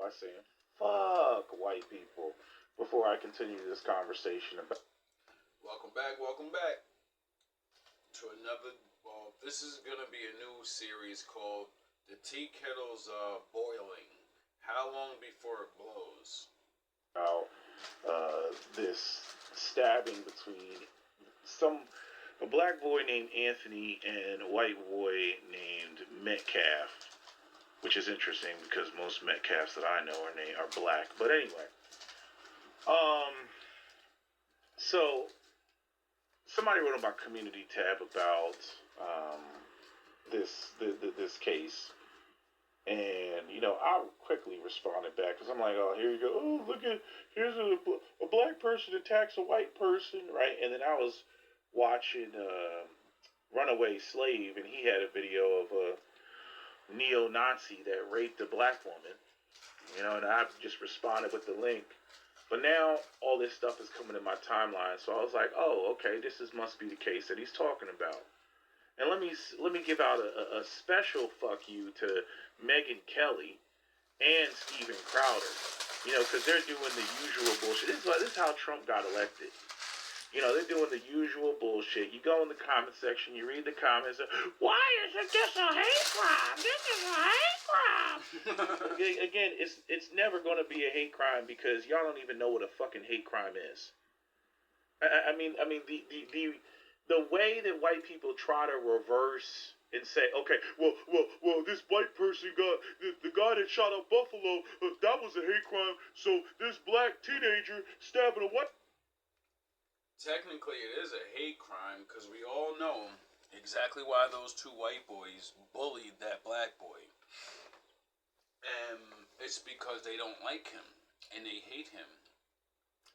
by saying, fuck white people, before I continue this conversation about. Welcome back to another. Well, this is gonna be a new series called "The Tea Kettle's Boiling." How long before it blows? About this stabbing between a black boy named Anthony and a white boy named Metcalf, which is interesting because most Metcalfs that I know are black. But anyway, um, so somebody wrote on my community tab about this case, and I quickly responded back because I'm like, oh, here you go. Oh, look at here's a black person attacks a white person, right? And then I was watching Runaway Slave, and he had a video of a neo-Nazi that raped a black woman, and I just responded with the link. But now all this stuff is coming in my timeline, so I was like, oh, okay, must be the case that he's talking about. And let me give out a special fuck you to Megyn Kelly and Steven Crowder, because they're doing the usual bullshit. This is how Trump got elected. They're doing the usual bullshit. You go in the comment section, you read the comments. Why isn't this a hate crime? This is a hate crime. Again, it's never going to be a hate crime because y'all don't even know what a fucking hate crime is. I mean the way that white people try to reverse and say, okay, well, this white person got the guy that shot up Buffalo. That was a hate crime. So this black teenager stabbing a white. Technically, it is a hate crime because we all know exactly why those two white boys bullied that black boy. And it's because they don't like him and they hate him.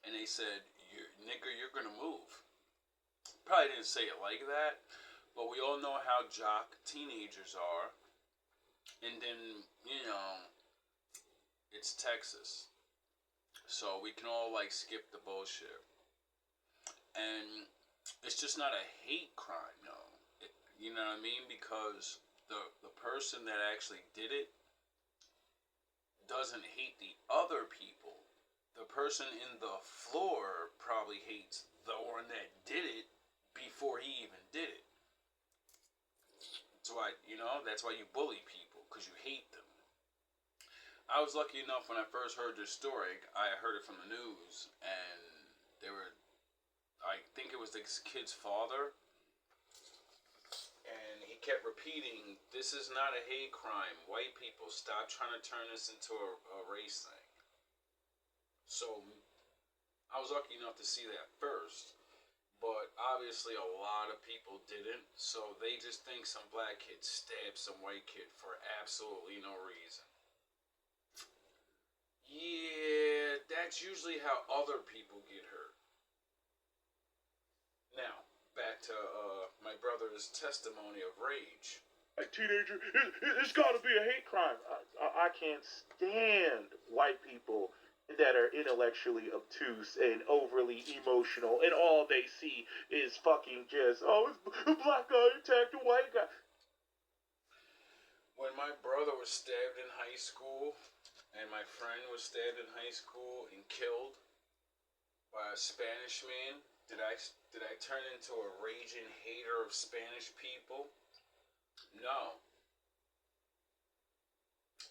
And they said, nigger, you're going to move. Probably didn't say it like that, but we all know how jock teenagers are. And then, it's Texas. So we can all, skip the bullshit. And it's just not a hate crime, no. You know what I mean? Because the person that actually did it doesn't hate the other people. The person in the floor probably hates the one that did it before he even did it. That's why you bully people, because you hate them. I was lucky enough when I first heard this story, I heard it from the news, and I think it was this kid's father, and he kept repeating, this is not a hate crime. White people, stop trying to turn this into a race thing. So, I was lucky enough to see that first, but obviously a lot of people didn't, so they just think some black kid stabbed some white kid for absolutely no reason. Yeah, that's usually how other people get hurt. Now, back to my brother's testimony of rage. A teenager, it's got to be a hate crime. I can't stand white people that are intellectually obtuse and overly emotional, and all they see is fucking just, it's a black guy attacked a white guy. When my brother was stabbed in high school, and my friend was stabbed in high school and killed by a Spanish man, did I turn into a raging hater of Spanish people? No.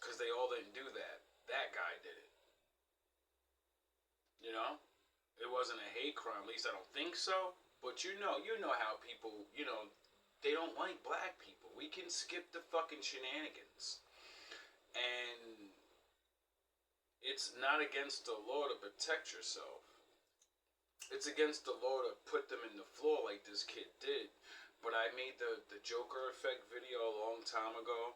Because they all didn't do that. That guy did it. It wasn't a hate crime. At least I don't think so. But you know how people, they don't like black people. We can skip the fucking shenanigans. And it's not against the law to protect yourself. It's against the law to put them in the floor like this kid did. But I made the Joker effect video a long time ago.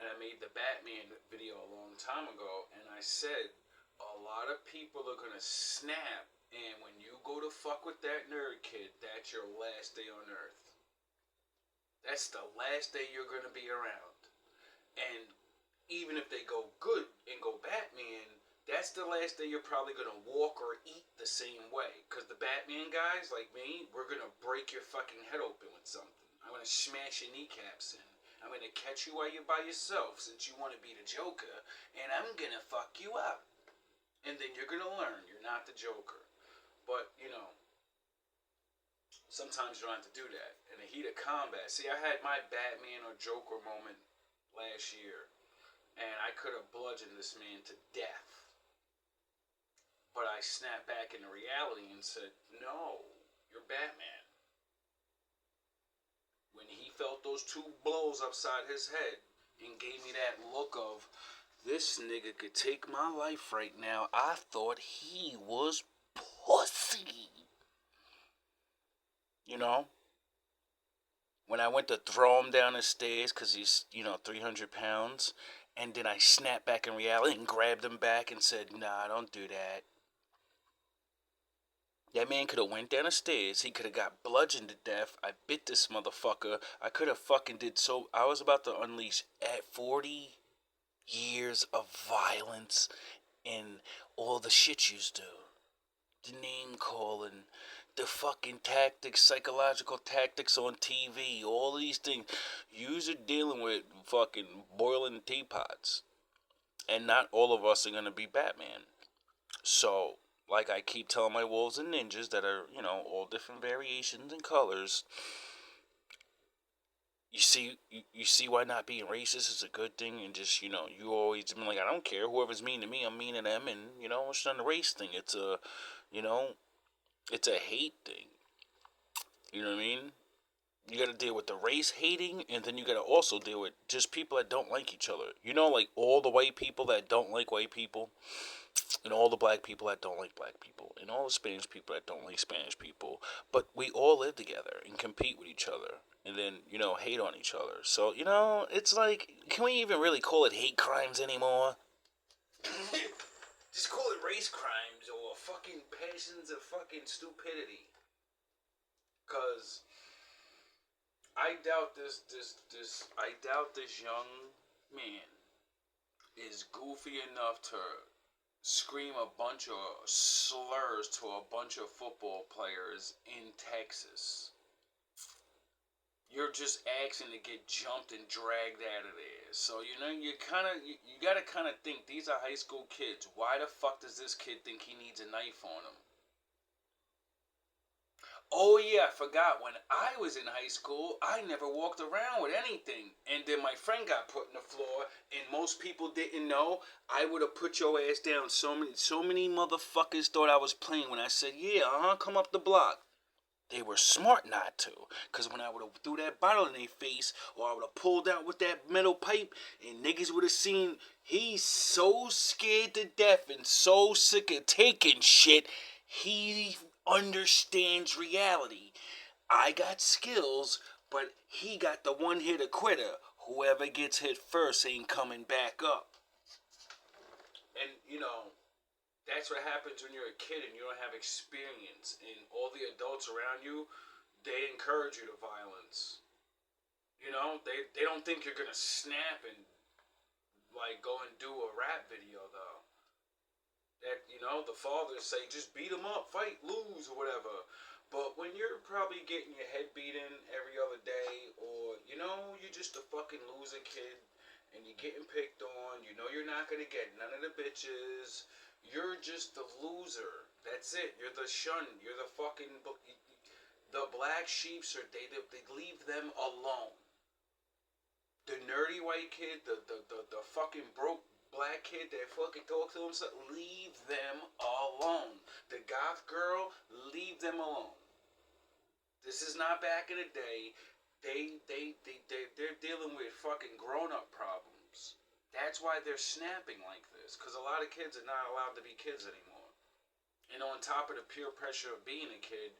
And I made the Batman video a long time ago. And I said, a lot of people are going to snap. And when you go to fuck with that nerd kid, that's your last day on Earth. That's the last day you're going to be around. And even if they go good and go Batman, that's the last day you're probably going to walk or eat the same way. Because the Batman guys, like me, we're going to break your fucking head open with something. I'm going to smash your kneecaps in. I'm gonna catch you while you're by yourself since you want to be the Joker, and I'm gonna fuck you up. And then you're gonna learn you're not the Joker. But, sometimes you don't have to do that. In the heat of combat. See, I had my Batman or Joker moment last year, and I could have bludgeoned this man to death. But I snapped back into reality and said, no, you're Batman. When he felt those 2 blows upside his head and gave me that look of, this nigga could take my life right now, I thought he was pussy. When I went to throw him down the stairs because he's, 300 pounds, and then I snapped back in reality and grabbed him back and said, nah, don't do that. That man could have went down the stairs. He could have got bludgeoned to death. I bit this motherfucker. I could have fucking did so. I was about to unleash at 40 years of violence and all the shit you do. The name calling, the fucking tactics, psychological tactics on TV, all these things. You're dealing with fucking boiling teapots. And not all of us are going to be Batman. So, like I keep telling my wolves and ninjas that are, all different variations and colors. You see why not being racist is a good thing, and just, you always been like, I don't care, whoever's mean to me, I'm mean to them, and, it's not a race thing, it's a, it's a hate thing, you know what I mean? You gotta deal with the race hating, and then you gotta also deal with just people that don't like each other, like all the white people that don't like white people, and all the black people that don't like black people, and all the Spanish people that don't like Spanish people, but we all live together and compete with each other. And then, hate on each other. So, it's like, can we even really call it hate crimes anymore? Just call it race crimes or fucking passions of fucking stupidity. Because I doubt this young man is goofy enough to scream a bunch of slurs to a bunch of football players in Texas. You're just asking to get jumped and dragged out of there. So, you gotta kind of think, these are high school kids. Why the fuck does this kid think he needs a knife on him? Oh yeah, I forgot, when I was in high school, I never walked around with anything. And then my friend got put in the floor, and most people didn't know. I would have put your ass down. So many motherfuckers thought I was playing when I said, yeah, come up the block. They were smart not to, because when I would have threw that bottle in their face, or I would have pulled out with that metal pipe, and niggas would have seen he's so scared to death and so sick of taking shit, he understands reality. I got skills, but he got the one-hitter quitter. Whoever gets hit first ain't coming back up. And, that's what happens when you're a kid and you don't have experience, and all the adults around you, they encourage you to violence. They don't think you're gonna snap and like go and do a rap video though. That the fathers say just beat them up, fight, lose, or whatever. But when you're probably getting your head beaten every other day, or you're just a fucking loser kid, and you're getting picked on, you're not gonna get none of the bitches. You're just the loser. That's it. You're the shun. You're the fucking... The black sheeps, they leave them alone. The nerdy white kid, the fucking broke black kid that fucking talks to himself, leave them alone. The goth girl, leave them alone. This is not back in the day. They're dealing with fucking grown-up problems. That's why they're snapping like this, because a lot of kids are not allowed to be kids anymore. And on top of the peer pressure of being a kid,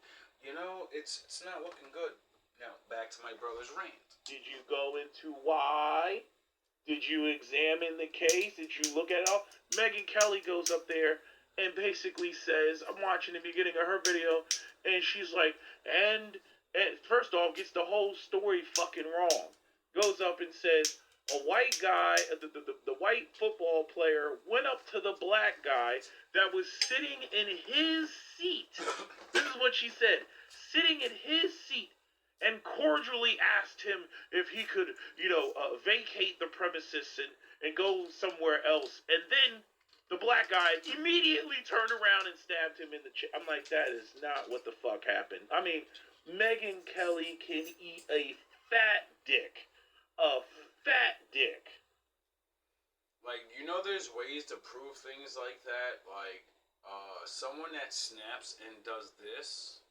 it's not looking good. Now, back to my brother's rant. Did you go into why? Did you examine the case? Did you look at it all? Megyn Kelly goes up there and basically says, I'm watching the beginning of her video, and she's like, and first off, gets the whole story fucking wrong. Goes up and says, a white guy, the white football player, went up to the black guy that was sitting in his seat. This is what she said. Sitting in his seat. and cordially asked him if he could, vacate the premises and go somewhere else. And then the black guy immediately turned around and stabbed him in the chest. I'm like, that is not what the fuck happened. I mean, Megyn Kelly can eat a fat dick. A fat dick. Like, there's ways to prove things like that. Like, someone that snaps and does this,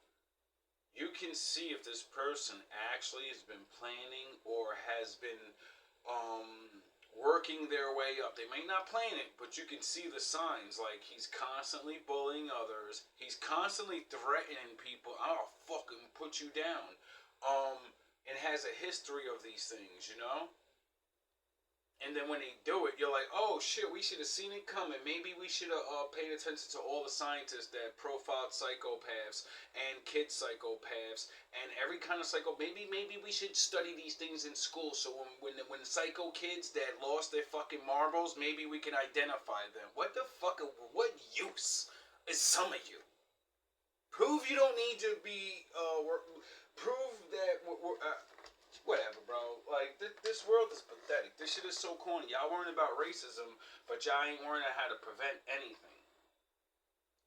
you can see if this person actually has been planning or has been working their way up. They may not plan it, but you can see the signs. Like, he's constantly bullying others. He's constantly threatening people. I'll fucking put you down. And has a history of these things, And then when they do it, you're like, oh shit, we should have seen it coming. Maybe we should have paid attention to all the scientists that profiled psychopaths and kid psychopaths and every kind of psycho. Maybe we should study these things in school, so when psycho kids that lost their fucking marbles, maybe we can identify them. What use is some of you? Prove you don't need to be. Prove that. Whatever, bro. Like, this world is pathetic. This shit is so corny. Y'all worrying about racism, but y'all ain't worrying about how to prevent anything.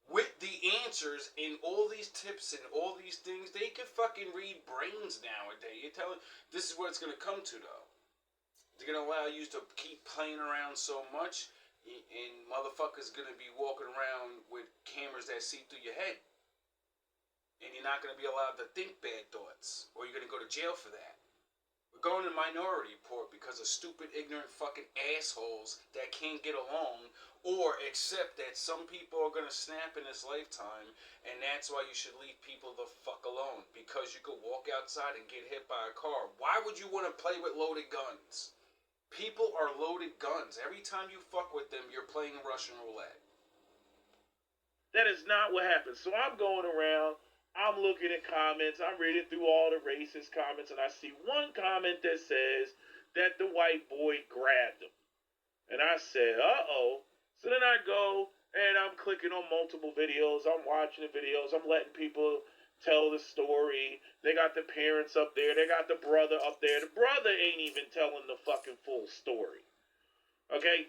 With the answers in all these tips and all these things, they can fucking read brains nowadays. You're telling, this is what it's going to come to, though. They're going to allow you to keep playing around so much, and motherfuckers going to be walking around with cameras that see through your head. And you're not going to be allowed to think bad thoughts, or you're going to go to jail for that. We're going to Minority Report because of stupid, ignorant fucking assholes that can't get along or accept that some people are going to snap in this lifetime, and that's why you should leave people the fuck alone, because you could walk outside and get hit by a car. Why would you want to play with loaded guns? People are loaded guns. Every time you fuck with them, you're playing Russian roulette. That is not what happens. So I'm going around, I'm looking at comments, I'm reading through all the racist comments, and I see one comment that says that the white boy grabbed him. And I said, uh-oh. So then I go, and I'm clicking on multiple videos, I'm watching the videos, I'm letting people tell the story. They got the parents up there, they got the brother up there. The brother ain't even telling the fucking full story. Okay?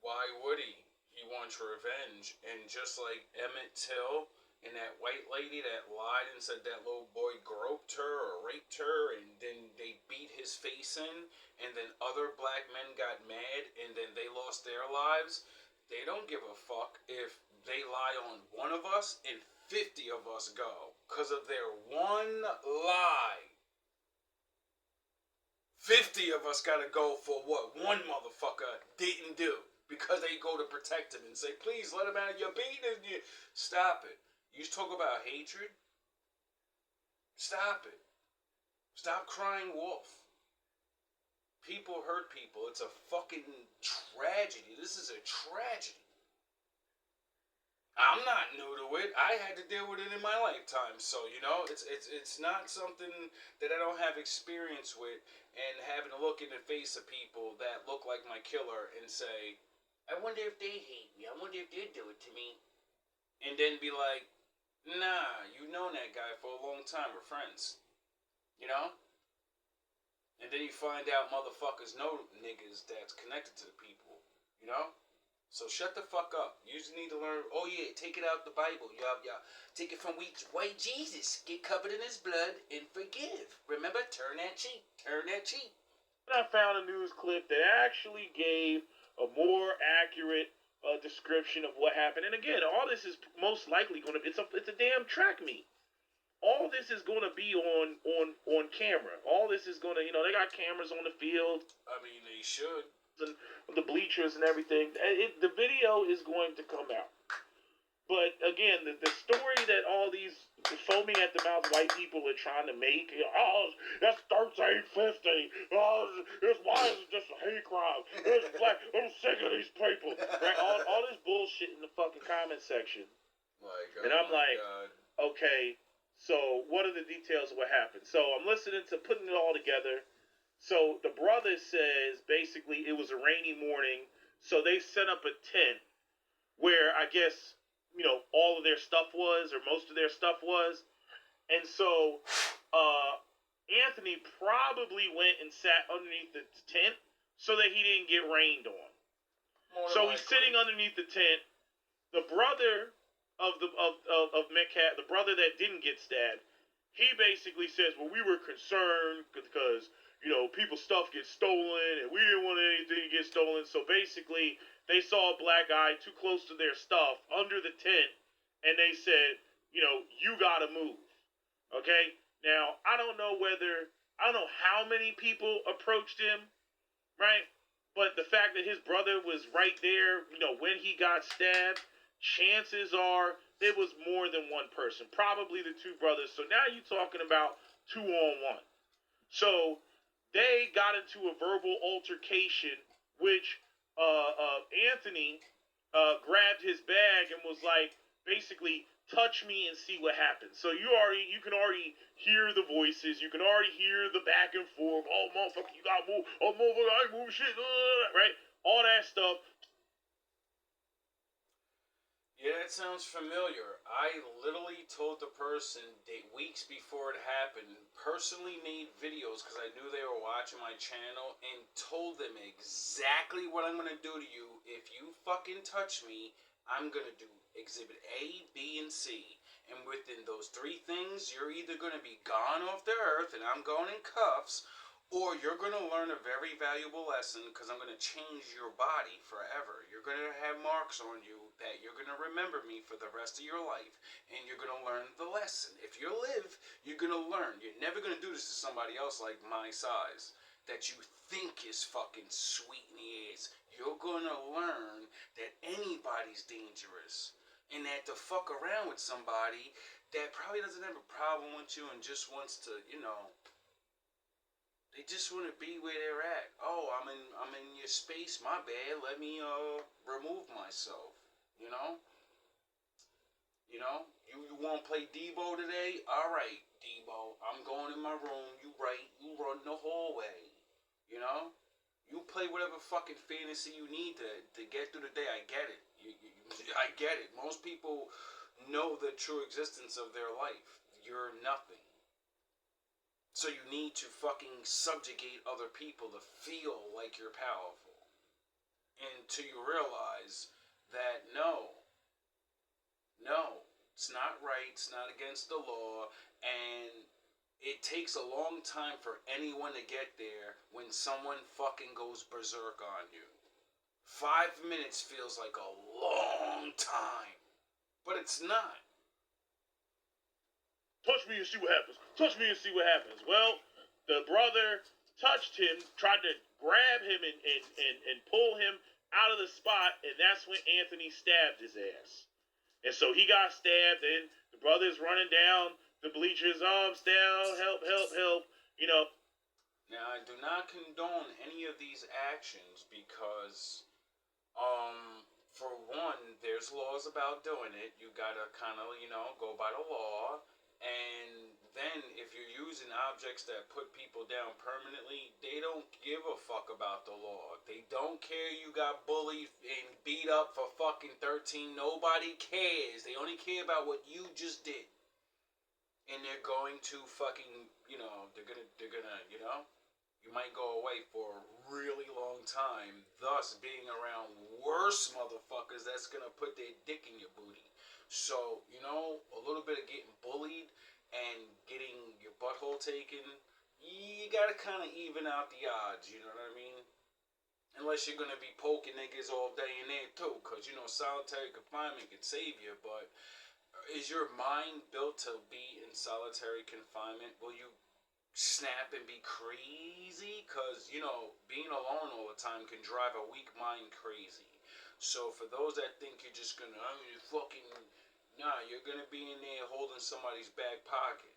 Why would he? He wants revenge. And just like Emmett Till and that white lady that lied and said that little boy groped her or raped her, and then they beat his face in, and then other black men got mad, and then they lost their lives. They don't give a fuck if they lie on one of us and 50 of us go because of their one lie. 50 of us gotta go for what one motherfucker didn't do because they go to protect him and say, please let him out, you're beating him. Stop it. You talk about hatred? Stop it. Stop crying wolf. People hurt people. It's a fucking tragedy. This is a tragedy. I'm not new to it. I had to deal with it in my lifetime. So, it's not something that I don't have experience with, and having to look in the face of people that look like my killer and say, I wonder if they hate me. I wonder if they'd do it to me. And then be like, nah, you've known that guy for a long time. We're friends. And then you find out motherfuckers know niggas that's connected to the people. So shut the fuck up. You just need to learn, oh yeah, take it out the Bible. Yeah. Take it from white Jesus. Get covered in his blood and forgive. Remember, turn that cheek. Turn that cheek. I found a news clip that actually gave a more accurate description of what happened. And again, all this is most likely going to be, it's a damn track meet. All this is going to be on camera. All this is going to, they got cameras on the field. I mean, they should. And the bleachers and everything. The video is going to come out. But again, the story that all these foaming at the mouth white people are trying to make, that's 1350. Why is it just a hate crime? It's black. I'm sick of these people. Right? All this bullshit in the fucking comment section. And I'm like, okay, so what are the details of what happened? So I'm listening to putting it all together. So the brother says basically it was a rainy morning, so they set up a tent where I guess all of their stuff was, or most of their stuff was. And so Anthony probably went and sat underneath the tent so that he didn't get rained on. So he's sitting underneath the tent. The brother of Metcalf, the brother that didn't get stabbed, he basically says, "Well, we were concerned because people's stuff gets stolen, and we didn't want anything to get stolen." So basically, they saw a black guy too close to their stuff under the tent, and they said, "You gotta move." Okay. Now I don't know how many people approached him, right? But the fact that his brother was right there, when he got stabbed, chances are it was more than one person, probably the two brothers. So now you're talking about 2-on-1. So they got into a verbal altercation, which Anthony grabbed his bag and was like, basically, touch me and see what happens. So you can already hear the voices, you can already hear the back and forth. Oh motherfucker, you gotta move. Oh motherfucker, I ain't move shit. Right, all that stuff. Yeah, it sounds familiar. I literally told the person weeks before it happened, personally made videos because I knew they were watching my channel, and told them exactly what I'm going to do to you. If you fucking touch me, I'm going to do exhibit A, B, and C. And within those three things, you're either going to be gone off the earth and I'm going in cuffs, or you're going to learn a very valuable lesson because I'm going to change your body forever. You're going to have marks on you that you're going to remember me for the rest of your life. And you're going to learn the lesson. If you live, you're going to learn. You're never going to do this to somebody else like my size that you think is fucking sweet in the ass. You're going to learn that anybody's dangerous. And that to fuck around with somebody that probably doesn't have a problem with you and just wants to, they just want to be where they're at. Oh, I'm in your space. My bad. Let me remove myself. You know. You want to play Debo today? All right, Debo. I'm going in my room. You right. You run the hallway. You play whatever fucking fantasy you need to get through the day. I get it. I get it. Most people know the true existence of their life. You're nothing. So you need to fucking subjugate other people to feel like you're powerful. Until you realize that no, it's not right, it's not against the law, and it takes a long time for anyone to get there when someone fucking goes berserk on you. 5 minutes feels like a long time, but it's not. Touch me and see what happens. Touch me and see what happens. Well, the brother touched him, tried to grab him and pull him out of the spot, and that's when Anthony stabbed his ass. And so he got stabbed, and the brother's running down the bleachers, arms down, help. Now, I do not condone any of these actions because, for one, there's laws about doing it. You gotta kind of, go by the law. And then if you're using objects that put people down permanently, they don't give a fuck about the law. They don't care you got bullied and beat up for fucking 13. Nobody cares. They only care about what you just did. And they're going to fucking, they're gonna, you might go away for a really long time, thus being around worse motherfuckers that's gonna put their dick in your booty. So, a little bit of getting bullied and getting your butthole taken, you gotta kind of even out the odds, you know what I mean? Unless you're gonna be poking niggas all day and there too, because, solitary confinement can save you, but is your mind built to be in solitary confinement? Will you snap and be crazy? Because, being alone all the time can drive a weak mind crazy. So for those that think you're just gonna, you're gonna be in there holding somebody's back pocket.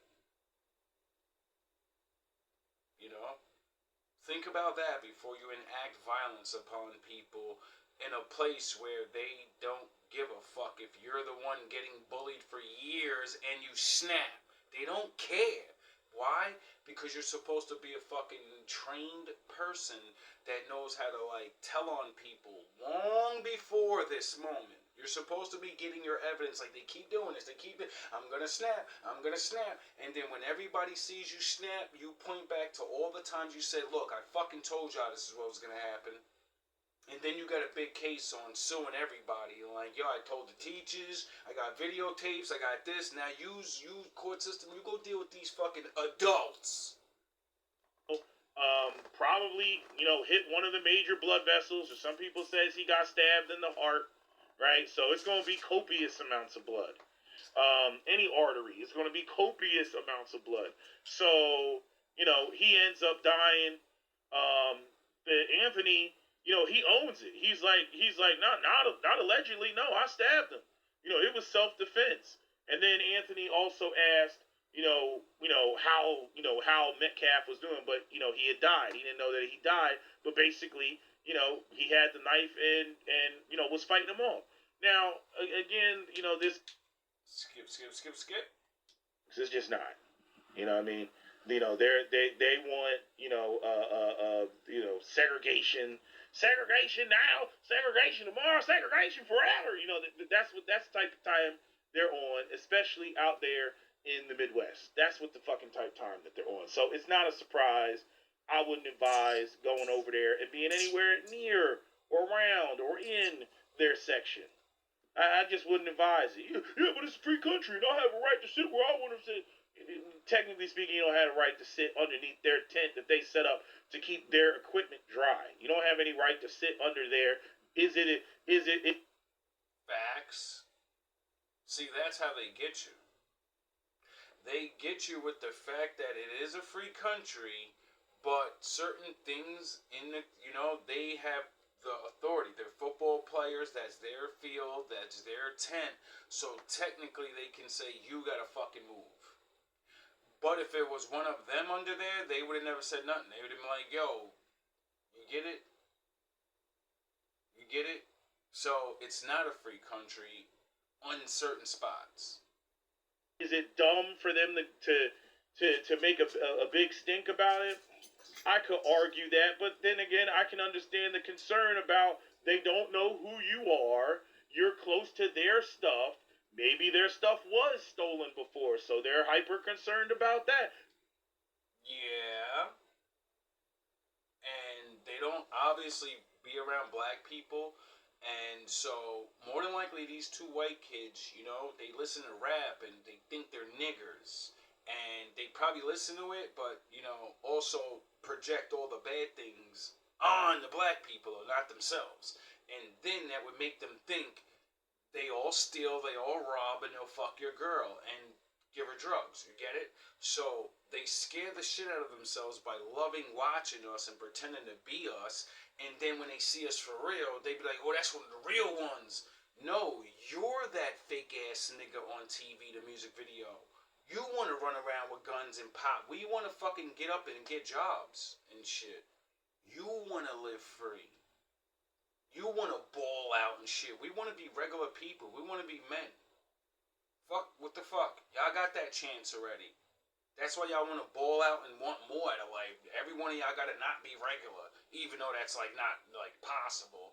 Think about that before you enact violence upon people in a place where they don't give a fuck if you're the one getting bullied for years and you snap. They don't care. Why? Because you're supposed to be a fucking trained person that knows how to tell on people long before this moment. You're supposed to be getting your evidence. Like, they keep doing this. They keep it. I'm going to snap. I'm going to snap. And then when everybody sees you snap, you point back to all the times you said, look, I fucking told y'all this is what was going to happen. And then you got a big case on suing everybody. Like, yo, I told the teachers, I got videotapes, I got this. Now use court system. You go deal with these fucking adults. Probably, hit one of the major blood vessels, or some people says he got stabbed in the heart, right? So it's going to be copious amounts of blood. Any artery, it's going to be copious amounts of blood. So, he ends up dying. Anthony, he owns it. He's like, not allegedly. No, I stabbed him. It was self-defense. And then Anthony also asked, how Metcalf was doing, but he had died. He didn't know that he died, but basically, he had the knife and was fighting him off. Now, again, this skip. This is just not. You know what I mean? They want segregation now, segregation tomorrow, segregation forever. That's the type of time they're on, especially out there in the Midwest. That's what the fucking type of time that they're on. So it's not a surprise. I wouldn't advise going over there and being anywhere near or around or in their section. I just wouldn't advise it. Yeah, but it's a free country and I have a right to sit where I want to sit. Technically speaking, you don't have a right to sit underneath their tent that they set up to keep their equipment dry. You don't have any right to sit under there. Is it? Facts. See, that's how they get you. They get you with the fact that it is a free country, but certain things in the, they have the authority. They're football players. That's their field. That's their tent. So technically, they can say, you gotta fucking move. But if it was one of them under there, they would have never said nothing. They would have been like, yo, you get it? You get it? So it's not a free country on certain spots. Is it dumb for them to make a big stink about it? I could argue that, but then again, I can understand the concern about they don't know who you are. You're close to their stuff. Maybe their stuff was stolen before, so they're hyper concerned about that. Yeah. And they don't obviously be around black people. And so, more than likely, these two white kids, they listen to rap and they think they're niggers. And they probably listen to it, but, also project all the bad things on the black people, or not themselves. And then that would make them think they all steal, they all rob, and they'll fuck your girl and give her drugs. You get it? So they scare the shit out of themselves by loving watching us and pretending to be us. And then when they see us for real, they be like, oh, that's one of the real ones. No, you're that fake ass nigga on TV, the music video. You want to run around with guns and pop. We want to fucking get up and get jobs and shit. You want to live free. You want to ball out and shit. We want to be regular people. We want to be men. Fuck, what the fuck? Y'all got that chance already. That's why y'all want to ball out and want more out of life. Every one of y'all got to not be regular. Even though that's not possible.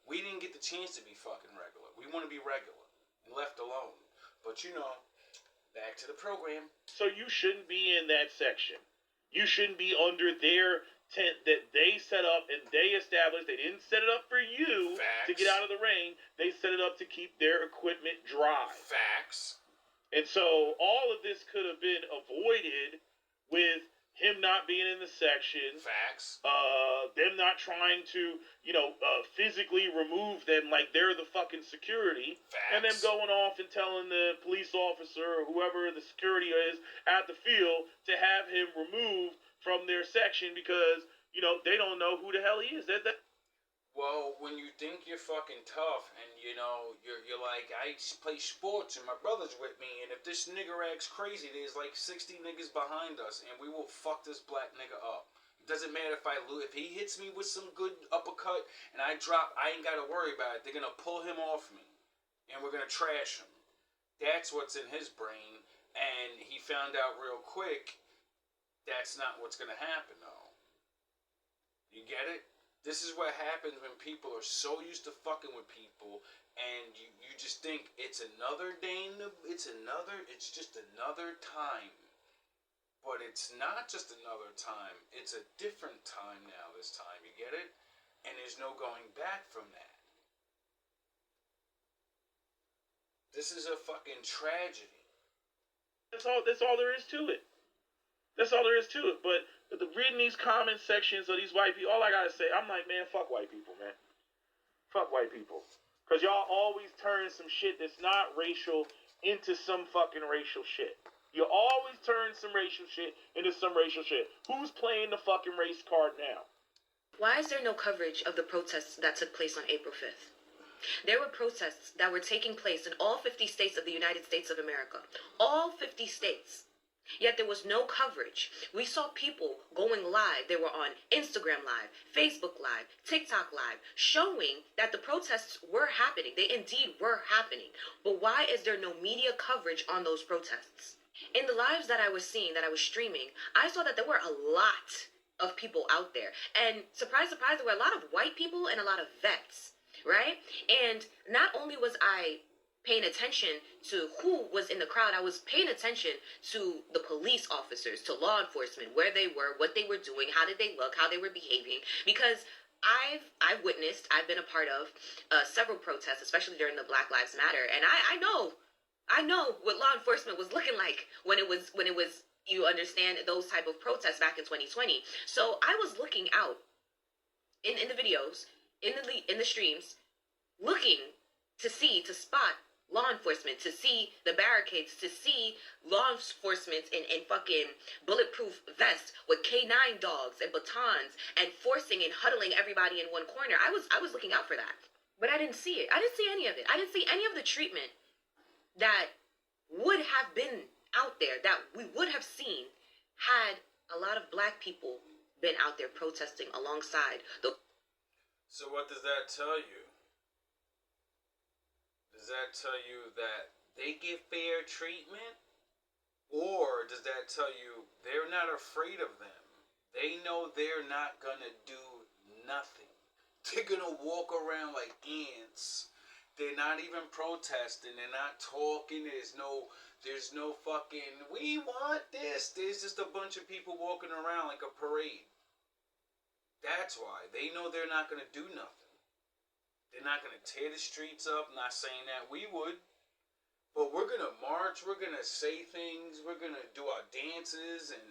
We didn't get the chance to be fucking regular. We want to be regular and left alone. But back to the program. So you shouldn't be in that section. You shouldn't be under their tent that they set up and they established. They didn't set it up for you Facts. To get out of the rain. They set it up to keep their equipment dry. Facts. And so all of this could have been avoided with him not being in the section. Facts. Them not trying to, physically remove them like they're the fucking security. Facts. And them going off and telling the police officer or whoever the security is at the field to have him removed from their section because, they don't know who the hell he is. Well, when you think you're fucking tough and, you're like, I play sports and my brother's with me, and if this nigger acts crazy, there's like 60 niggas behind us, and we will fuck this black nigga up. It doesn't matter if he hits me with some good uppercut and I drop, I ain't got to worry about it. They're going to pull him off me, and we're going to trash him. That's what's in his brain, and he found out real quick that's not what's going to happen, though. You get it? This is what happens when people are so used to fucking with people, and you just think it's another day, it's just another time. But it's not just another time, it's a different time now this time, you get it? And there's no going back from that. This is a fucking tragedy. That's all there is to it. That's all there is to it. But reading these comment sections of these white people, all I gotta say, I'm like, man, fuck white people, man. Fuck white people. Because y'all always turn some shit that's not racial into some fucking racial shit. You always turn some racial shit into some racial shit. Who's playing the fucking race card now? Why is there no coverage of the protests that took place on April 5th? There were protests that were taking place in all 50 states of the United States of America. All 50 states. Yet there was no coverage. We saw people going live. They were on Instagram Live, Facebook Live, TikTok Live, showing that the protests were happening. They indeed were happening. But why is there no media coverage on those protests? In the lives that I was seeing, that I was streaming, I saw that there were a lot of people out there. And surprise, surprise, there were a lot of white people and a lot of vets, right? And not only was I paying attention to who was in the crowd, I was paying attention to the police officers, to law enforcement, where they were, what they were doing, how did they look, how they were behaving, because I've witnessed, I've been a part of several protests, especially during the Black Lives Matter, and I know what law enforcement was looking like when it was you understand, those type of protests back in 2020. So I was looking out in the videos, in the streams, looking to spot law enforcement, to see the barricades, to see law enforcement in fucking bulletproof vests with K9 dogs and batons and forcing and huddling everybody in one corner. I was looking out for that. But I didn't see it. I didn't see any of it. I didn't see any of the treatment that would have been out there, that we would have seen had a lot of black people been out there protesting alongside the... So what does that tell you? Does that tell you that they get fair treatment? Or does that tell you they're not afraid of them? They know they're not gonna do nothing. They're gonna walk around like ants. They're not even protesting. They're not talking. There's no fucking, we want this. There's just a bunch of people walking around like a parade. That's why. They know they're not going to do nothing. They're not going to tear the streets up. I'm not saying that we would. But we're going to march. We're going to say things. We're going to do our dances and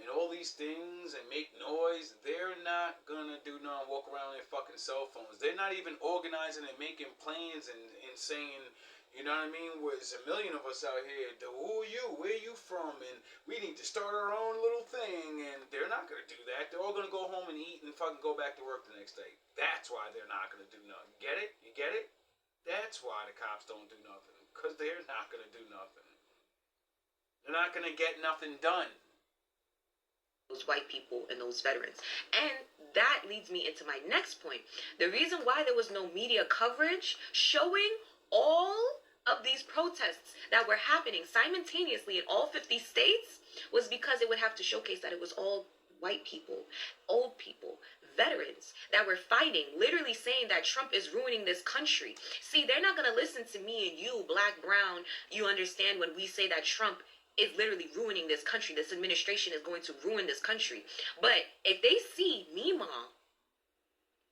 all these things and make noise. They're not going to do nothing, walk around with their fucking cell phones. They're not even organizing and making plans and saying, you know what I mean? There's a million of us out here. Who are you? Where are you from? And we need to start our own little thing. And they're not going to do that. They're all going to go home and eat and fucking go back to work the next day. That's why they're not going to do nothing. Get it? You get it? That's why the cops don't do nothing. Because they're not going to do nothing. They're not going to get nothing done. Those white people and those veterans. And that leads me into my next point. The reason why there was no media coverage showing all of these protests that were happening simultaneously in all 50 states was because it would have to showcase that it was all white people, old people, veterans that were fighting, literally saying that Trump is ruining this country. See, they're not going to listen to me and you, black, brown, you understand, when we say that Trump is literally ruining this country. This administration is going to ruin this country. But if they see Mima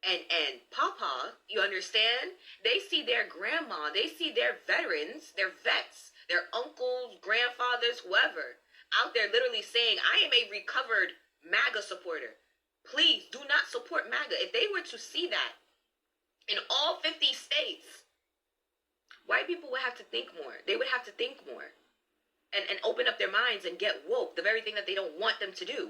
and Papa, you understand? They see their grandma, they see their veterans, their vets, their uncles, grandfathers, whoever, out there literally saying, I am a recovered MAGA supporter. Please do not support MAGA. If they were to see that in all 50 states, white people would have to think more. They would have to think more and open up their minds and get woke, the very thing that they don't want them to do.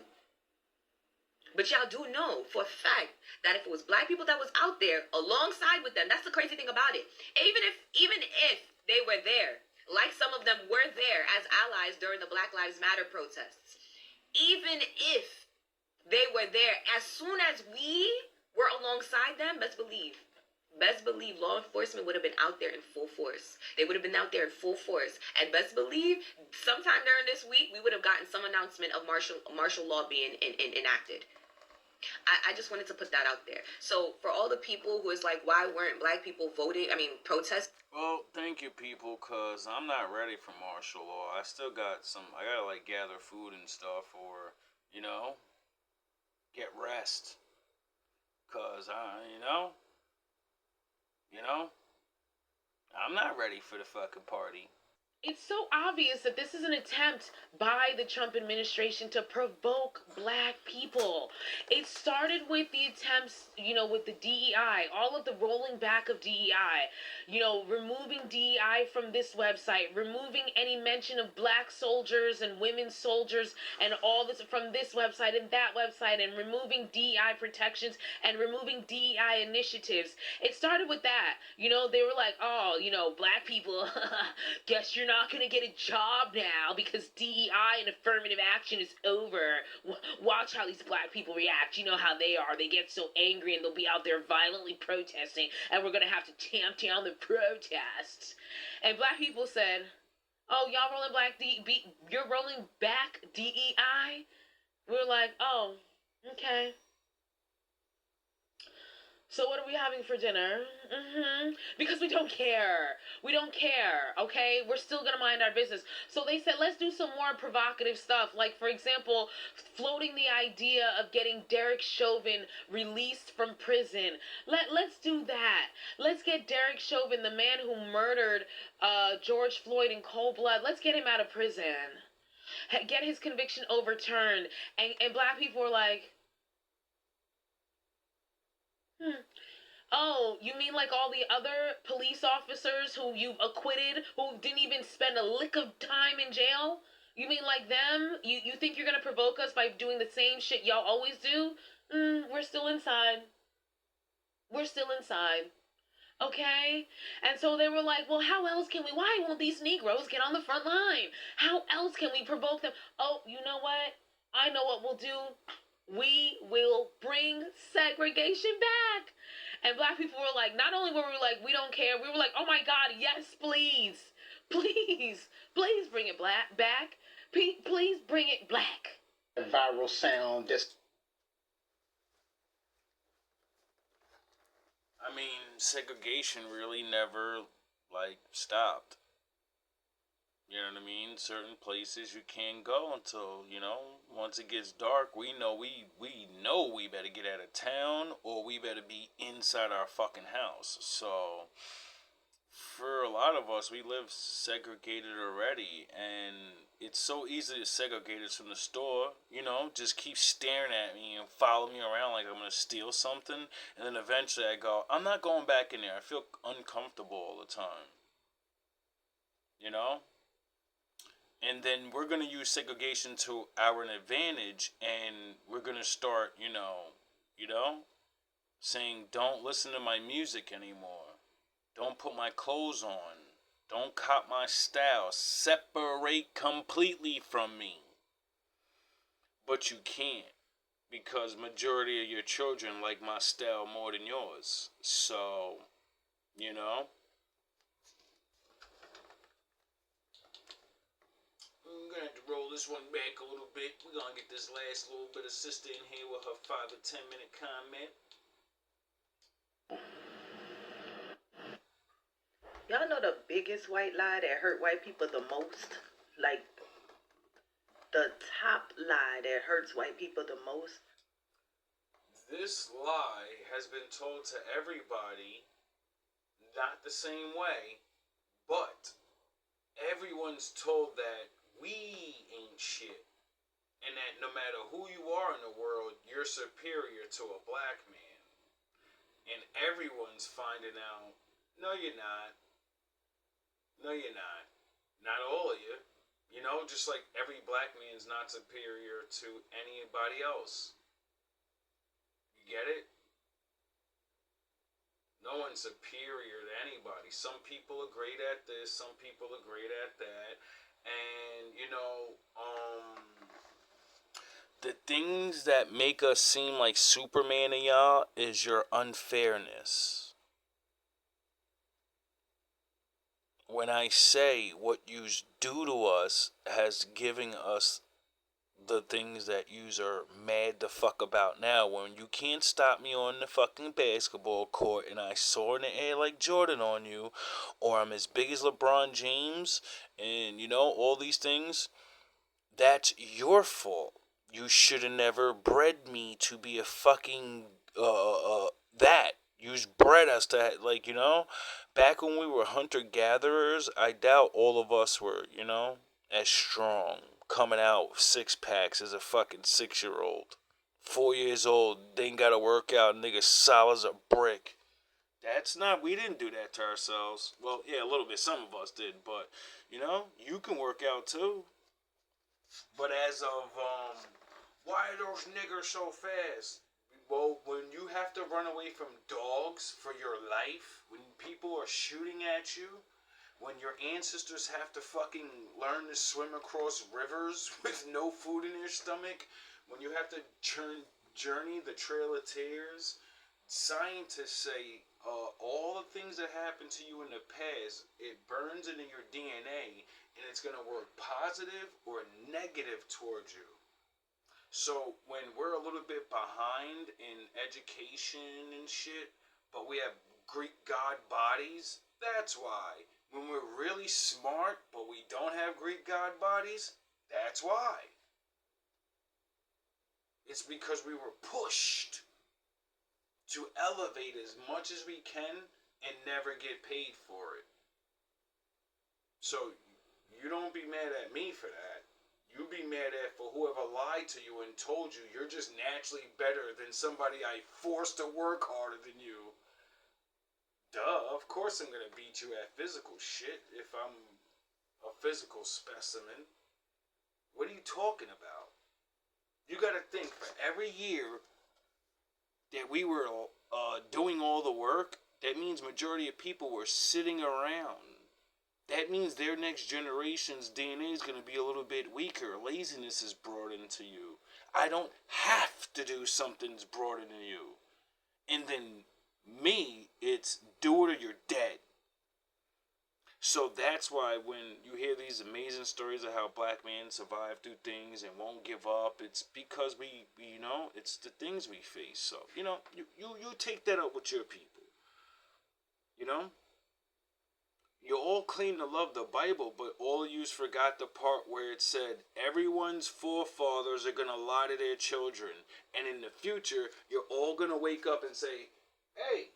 But y'all do know for a fact that if it was black people that was out there alongside with them, that's the crazy thing about it. Even if they were there, like some of them were there as allies during the Black Lives Matter protests, even if they were there, as soon as we were alongside them, best believe law enforcement would have been out there in full force. They would have been out there in full force. And best believe, sometime during this week, we would have gotten some announcement of martial law being enacted. I just wanted to put that out there. So for all the people who is like, why weren't black people voting? I mean, protest. Well, thank you, people, because I'm not ready for martial law. I still got I gotta, like, gather food and stuff, or, get rest. Because, you know, I'm not ready for the fucking party. It's so obvious that this is an attempt by the Trump administration to provoke black people. It started with the attempts, with the DEI, all of the rolling back of DEI, removing DEI from this website, removing any mention of black soldiers and women soldiers and all this from this website and that website, and removing DEI protections and removing DEI initiatives. It started with that. They were like, oh, black people, guess you're not going to get a job now because DEI and affirmative action is over. Watch how these black people react. You know how they are. They get so angry and they'll be out there violently protesting, and we're going to have to tamp down the protests. And black people said, oh, y'all rolling you're rolling back DEI? We're like, oh, okay. So what are we having for dinner? Because we don't care. We don't care, okay? We're still going to mind our business. So they said, let's do some more provocative stuff. Like, for example, floating the idea of getting Derek Chauvin released from prison. Let's do that. Let's get Derek Chauvin, the man who murdered George Floyd in cold blood, let's get him out of prison. Get his conviction overturned. And black people were like, oh, you mean like all the other police officers who you've acquitted, who didn't even spend a lick of time in jail? You mean like them? You think you're going to provoke us by doing the same shit y'all always do? We're still inside. We're still inside. Okay? And so they were like, well, how else can we? Why won't these Negroes get on the front line? How else can we provoke them? Oh, you know what? I know what we'll do. We will bring segregation back. And black people were like, not only were we like, we don't care, we were like, oh my God, yes, please. Please bring it back. Please bring it black. A viral sound just... I mean, segregation really never, stopped. You know what I mean? Certain places you can't go until, once it gets dark, we know we better get out of town or we better be inside our fucking house. So, for a lot of us, we live segregated already, and it's so easy to segregate us from the store, just keep staring at me and follow me around like I'm going to steal something, and then eventually I go, I'm not going back in there. I feel uncomfortable all the time. And then we're going to use segregation to our advantage, and we're going to start, saying, don't listen to my music anymore. Don't put my clothes on. Don't cop my style. Separate completely from me. But you can't, because majority of your children like my style more than yours. So, I'm gonna have to roll this one back a little bit. We're gonna get this last little bit of sister in here with her 5 or 10 minute comment. Y'all know the biggest white lie that hurt white people the most? Like, the top lie that hurts white people the most? This lie has been told to everybody, not the same way, but everyone's told that we ain't shit, and that no matter who you are in the world, you're superior to a black man. And everyone's finding out, no you're not. No you're not. Not all of you. Just like every black man's not superior to anybody else. You get it? No one's superior to anybody. Some people are great at this, some people are great at that. And, the things that make us seem like Superman to y'all is your unfairness. When I say what you do to us has given us the things that yous are mad the fuck about now, when you can't stop me on the fucking basketball court and I soar in the air like Jordan on you, or I'm as big as LeBron James, and all these things. That's your fault. You should have never bred me to be a fucking that. You bred us to, back when we were hunter gatherers. I doubt all of us were, as strong, coming out with 6-packs as a fucking 6-year-old. 4 years old, they ain't gotta work out, nigga, solid as a brick. We didn't do that to ourselves. Well, yeah, a little bit, some of us did, but, you can work out too. But as of, why are those niggers so fast? Well, when you have to run away from dogs for your life, when people are shooting at you, when your ancestors have to fucking learn to swim across rivers with no food in their stomach, when you have to journey the Trail of Tears, scientists say all the things that happened to you in the past, it burns into your DNA, and it's going to work positive or negative towards you. So when we're a little bit behind in education and shit, but we have Greek god bodies, that's why. When we're really smart, but we don't have Greek god bodies, that's why. It's because we were pushed to elevate as much as we can and never get paid for it. So you don't be mad at me for that. You be mad at for whoever lied to you and told you you're just naturally better than somebody I forced to work harder than you. Duh, of course I'm gonna beat you at physical shit if I'm a physical specimen. What are you talking about? You gotta think, for every year that we were doing all the work, that means majority of people were sitting around. That means their next generation's DNA is going to be a little bit weaker. Laziness is brought into you. I don't have to do something's brought into you. And then me, it's do it or you're dead. So that's why when you hear these amazing stories of how black men survive through things and won't give up, it's because we it's the things we face. So, you take that up with your people. You all claim to love the Bible, but all of you forgot the part where it said everyone's forefathers are going to lie to their children. And in the future, you're all going to wake up and say, hey,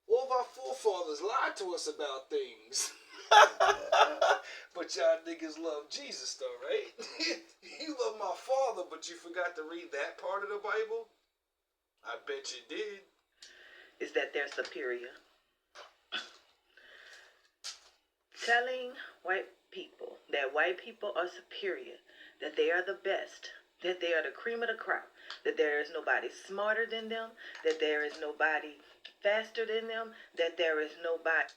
all of our forefathers lied to us about things. But y'all niggas love Jesus though, right? You love my father, but you forgot to read that part of the Bible? I bet you did. Is that they're superior. Telling white people that white people are superior, that they are the best, that they are the cream of the crop, that there is nobody smarter than them, that there is nobody faster than them, that there is nobody...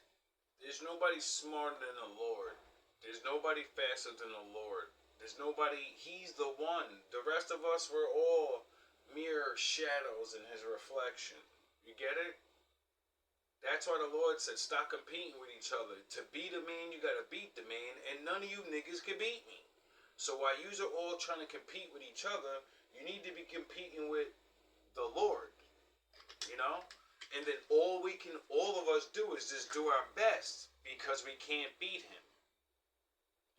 There's nobody smarter than the Lord. There's nobody faster than the Lord. There's nobody... He's the one. The rest of us were all mere shadows in his reflection. You get it? That's why the Lord said, stop competing with each other. To beat a man, you gotta beat the man, and none of you niggas can beat me. So while you are all trying to compete with each other, you need to be competing with the Lord. And then all of us do is just do our best because we can't beat him.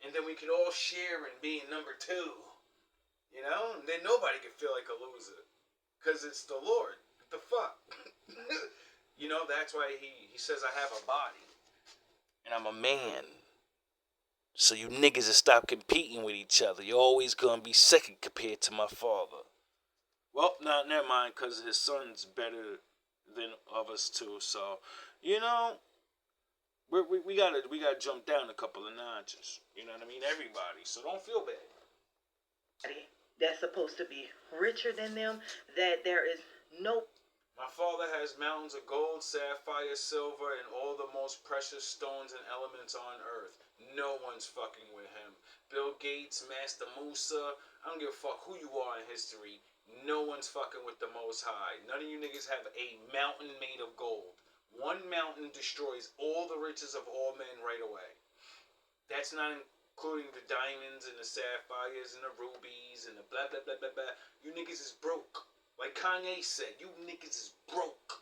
And then we can all share in being number 2. And then nobody can feel like a loser. Because it's the Lord. What the fuck? That's why he says I have a body. And I'm a man. So you niggas will stop competing with each other. You're always gonna be second compared to my father. Well, no, never mind, because his son's better than of us too. So, we gotta jump down a couple of notches. You know what I mean? Everybody. So don't feel bad. That's supposed to be richer than them. That there is no... My father has mountains of gold, sapphire, silver, and all the most precious stones and elements on earth. No one's fucking with him. Bill Gates, Master Musa, I don't give a fuck who you are in history. No one's fucking with the Most High. None of you niggas have a mountain made of gold. One mountain destroys all the riches of all men right away. That's not including the diamonds and the sapphires and the rubies and the blah blah blah blah blah. You niggas is broke. Like Kanye said, you niggas is broke.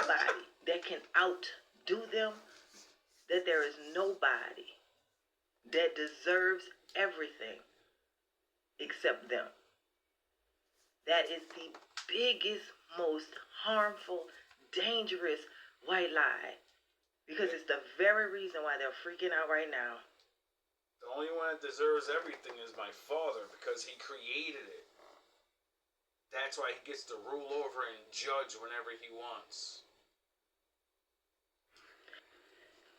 Nobody that can outdo them, that there is nobody that deserves everything except them. That is the biggest, most harmful, dangerous white lie. Because it's the very reason why they're freaking out right now. The only one that deserves everything is my father, because he created it. That's why he gets to rule over and judge whenever he wants.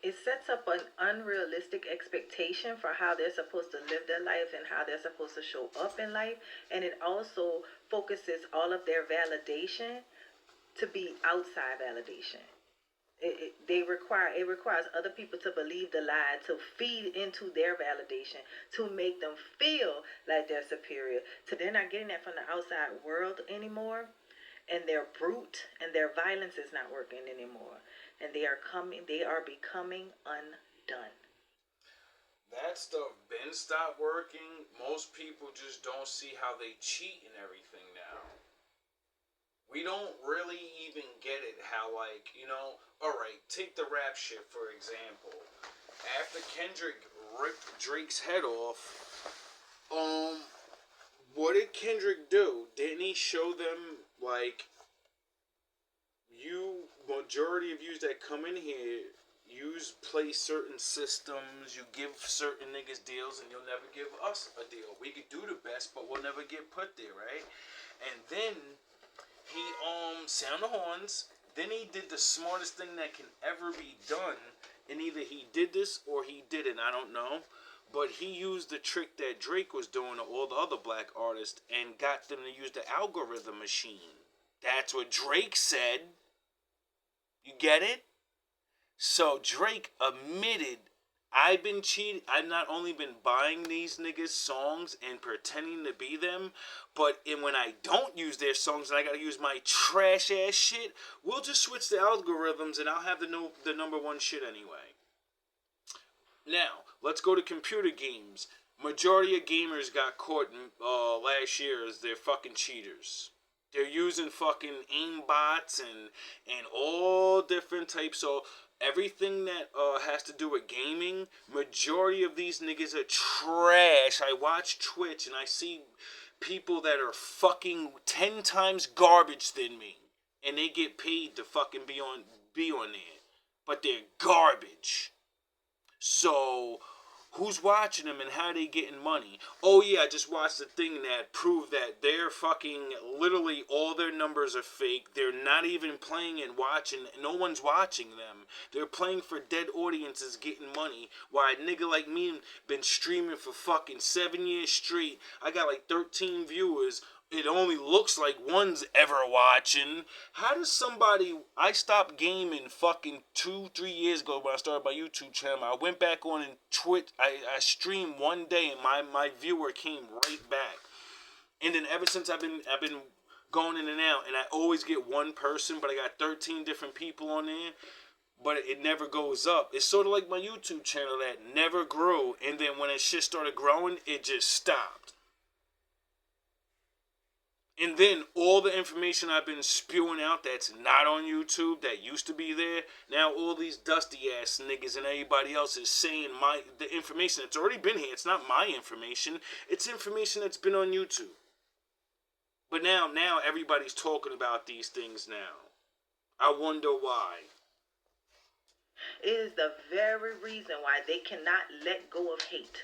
It sets up an unrealistic expectation for how they're supposed to live their life and how they're supposed to show up in life. And it also focuses all of their validation to be outside validation. It requires other people to believe the lie, to feed into their validation, to make them feel like they're superior. So they're not getting that from the outside world anymore, and their brute and their violence is not working anymore, and they are becoming undone. That stuff been stopped working. Most people just don't see how they cheat and everything now. We don't really even get it how, like, you know, alright, take the rap shit for example. After Kendrick ripped Drake's head off, what did Kendrick do? Didn't he show them, like, majority of yous that come in here, yous play certain systems, you give certain niggas deals, and you'll never give us a deal. We could do the best, but we'll never get put there, right? And then he sound the horns. Then he did the smartest thing that can ever be done, and either he did this or he didn't. I don't know, but he used the trick that Drake was doing to all the other black artists and got them to use the algorithm machine. That's what Drake said. You get it? So Drake admitted, I've been cheating. I've not only been buying these niggas songs and pretending to be them, but when I don't use their songs and I gotta use my trash ass shit, we'll just switch the algorithms and I'll have the number one shit anyway. Now, let's go to computer games. Majority of gamers got caught last year as they're fucking cheaters. They're using fucking aimbots and all different types. So everything that has to do with gaming, majority of these niggas are trash. I watch Twitch and I see people that are fucking 10 times garbage than me, and they get paid to fucking be on there, but they're garbage. So who's watching them and how they getting money? Oh yeah, I just watched a thing that proved that they're fucking literally all their numbers are fake. They're not even playing and watching. No one's watching them. They're playing for dead audiences getting money. While a nigga like me been streaming for fucking 7 years straight. I got like 13 viewers. It only looks like one's ever watching. How does somebody... I stopped gaming fucking 2-3 years ago when I started my YouTube channel. I went back on and Twitch. I streamed one day and my viewer came right back. And then ever since I've been going in and out, and I always get one person, but I got 13 different people on there. But it never goes up. It's sort of like my YouTube channel that never grew. And then when it shit started growing, it just stopped. And then all the information I've been spewing out that's not on YouTube, that used to be there, now all these dusty ass niggas and everybody else is saying the information that's already been here. It's not my information. It's information that's been on YouTube. But now everybody's talking about these things now. I wonder why. It is the very reason why they cannot let go of hate.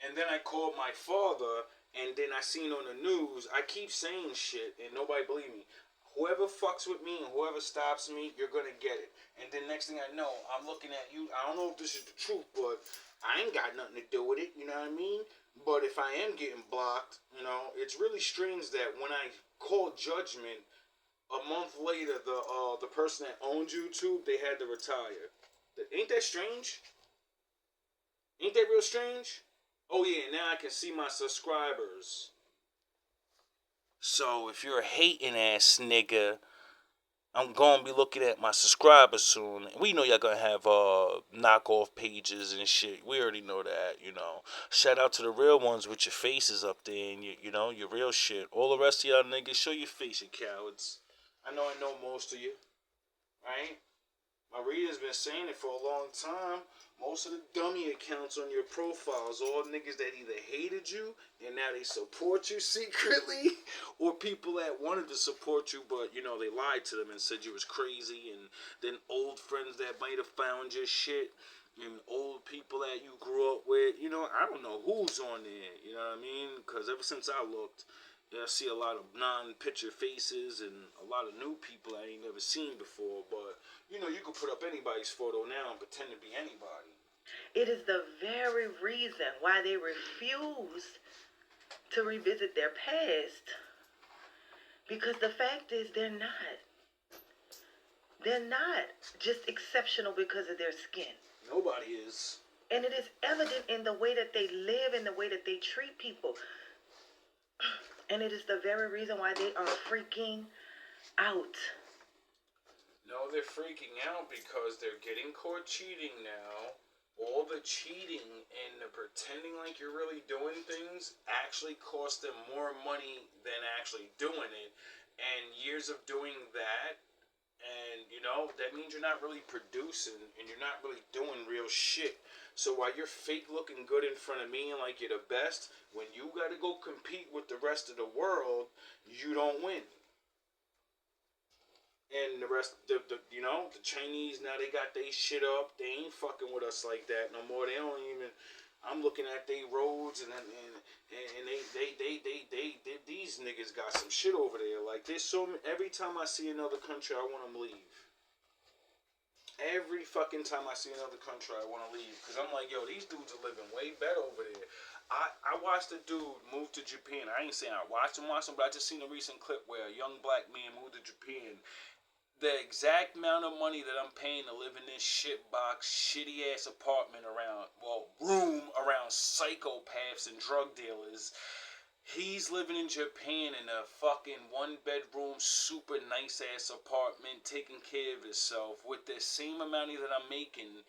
And then I called my father. And then I seen on the news, I keep saying shit and nobody believe me. Whoever fucks with me and whoever stops me, you're gonna get it. And then next thing I know, I'm looking at you. I don't know if this is the truth, but I ain't got nothing to do with it, you know what I mean? But if I am getting blocked, you know, it's really strange that when I called judgment, a month later, the person that owned YouTube, they had to retire. Ain't that strange? Ain't that real strange? Oh yeah, now I can see my subscribers. So if you're a hating ass nigga, I'm gonna be looking at my subscribers soon. We know y'all gonna have knockoff pages and shit. We already know that, you know. Shout out to the real ones with your faces up there and you know, your real shit. All the rest of y'all niggas, show your face, you cowards. I know most of you, right? Maria's been saying it for a long time. Most of the dummy accounts on your profiles, all niggas that either hated you and now they support you secretly, or people that wanted to support you but you know they lied to them and said you was crazy, and then old friends that might have found your shit, and old people that you grew up with. You know, I don't know who's on there. You know what I mean? Because ever since I looked, yeah, I see a lot of non-picture faces and a lot of new people I ain't never seen before. But, you know, you can put up anybody's photo now and pretend to be anybody. It is the very reason why they refuse to revisit their past. Because the fact is, they're not. They're not just exceptional because of their skin. Nobody is. And it is evident in the way that they live and the way that they treat people. And it is the very reason why they are freaking out. No, they're freaking out because they're getting caught cheating now. All the cheating and the pretending like you're really doing things actually cost them more money than actually doing it. And years of doing that, and you know, that means you're not really producing and you're not really doing real shit. So while you're fake looking good in front of me and like you're the best, when you gotta go compete with the rest of the world, you don't win. And the rest, you know, the Chinese now they got they shit up. They ain't fucking with us like that no more. They don't even. I'm looking at they roads and these niggas got some shit over there. Like there's so every time I see another country, I want them to leave. Every fucking time I see another country, I want to leave. Because I'm like, yo, these dudes are living way better over there. I watched a dude move to Japan. I ain't saying I watched him, but I just seen a recent clip where a young black man moved to Japan. The exact amount of money that I'm paying to live in this shitbox, shitty-ass apartment room around psychopaths and drug dealers, he's living in Japan in a fucking one-bedroom, super nice-ass apartment, taking care of himself, with the same amount that I'm making.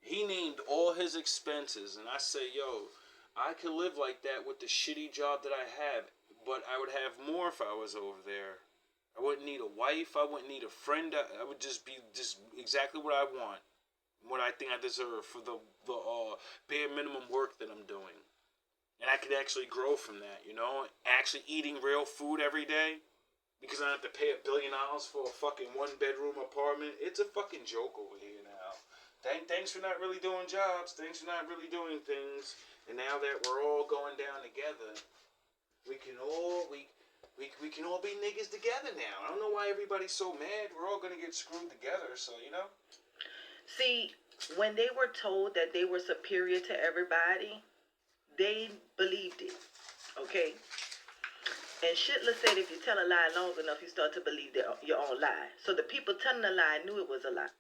He named all his expenses, and I say, yo, I could live like that with the shitty job that I have, but I would have more if I was over there. I wouldn't need a wife, I wouldn't need a friend, I would just be just exactly what I want, what I think I deserve for the bare minimum work that I'm doing. And I could actually grow from that, you know? Actually eating real food every day. Because I have to pay $1 billion for a fucking one-bedroom apartment. It's a fucking joke over here now. Thanks for not really doing jobs. Thanks for not really doing things. And now that we're all going down together, we can all be niggas together now. I don't know why everybody's so mad. We're all going to get screwed together, so, you know? See, when they were told that they were superior to everybody, they believed it, okay? And Shitler said if you tell a lie long enough, you start to believe your own lie. So the people telling the lie knew it was a lie.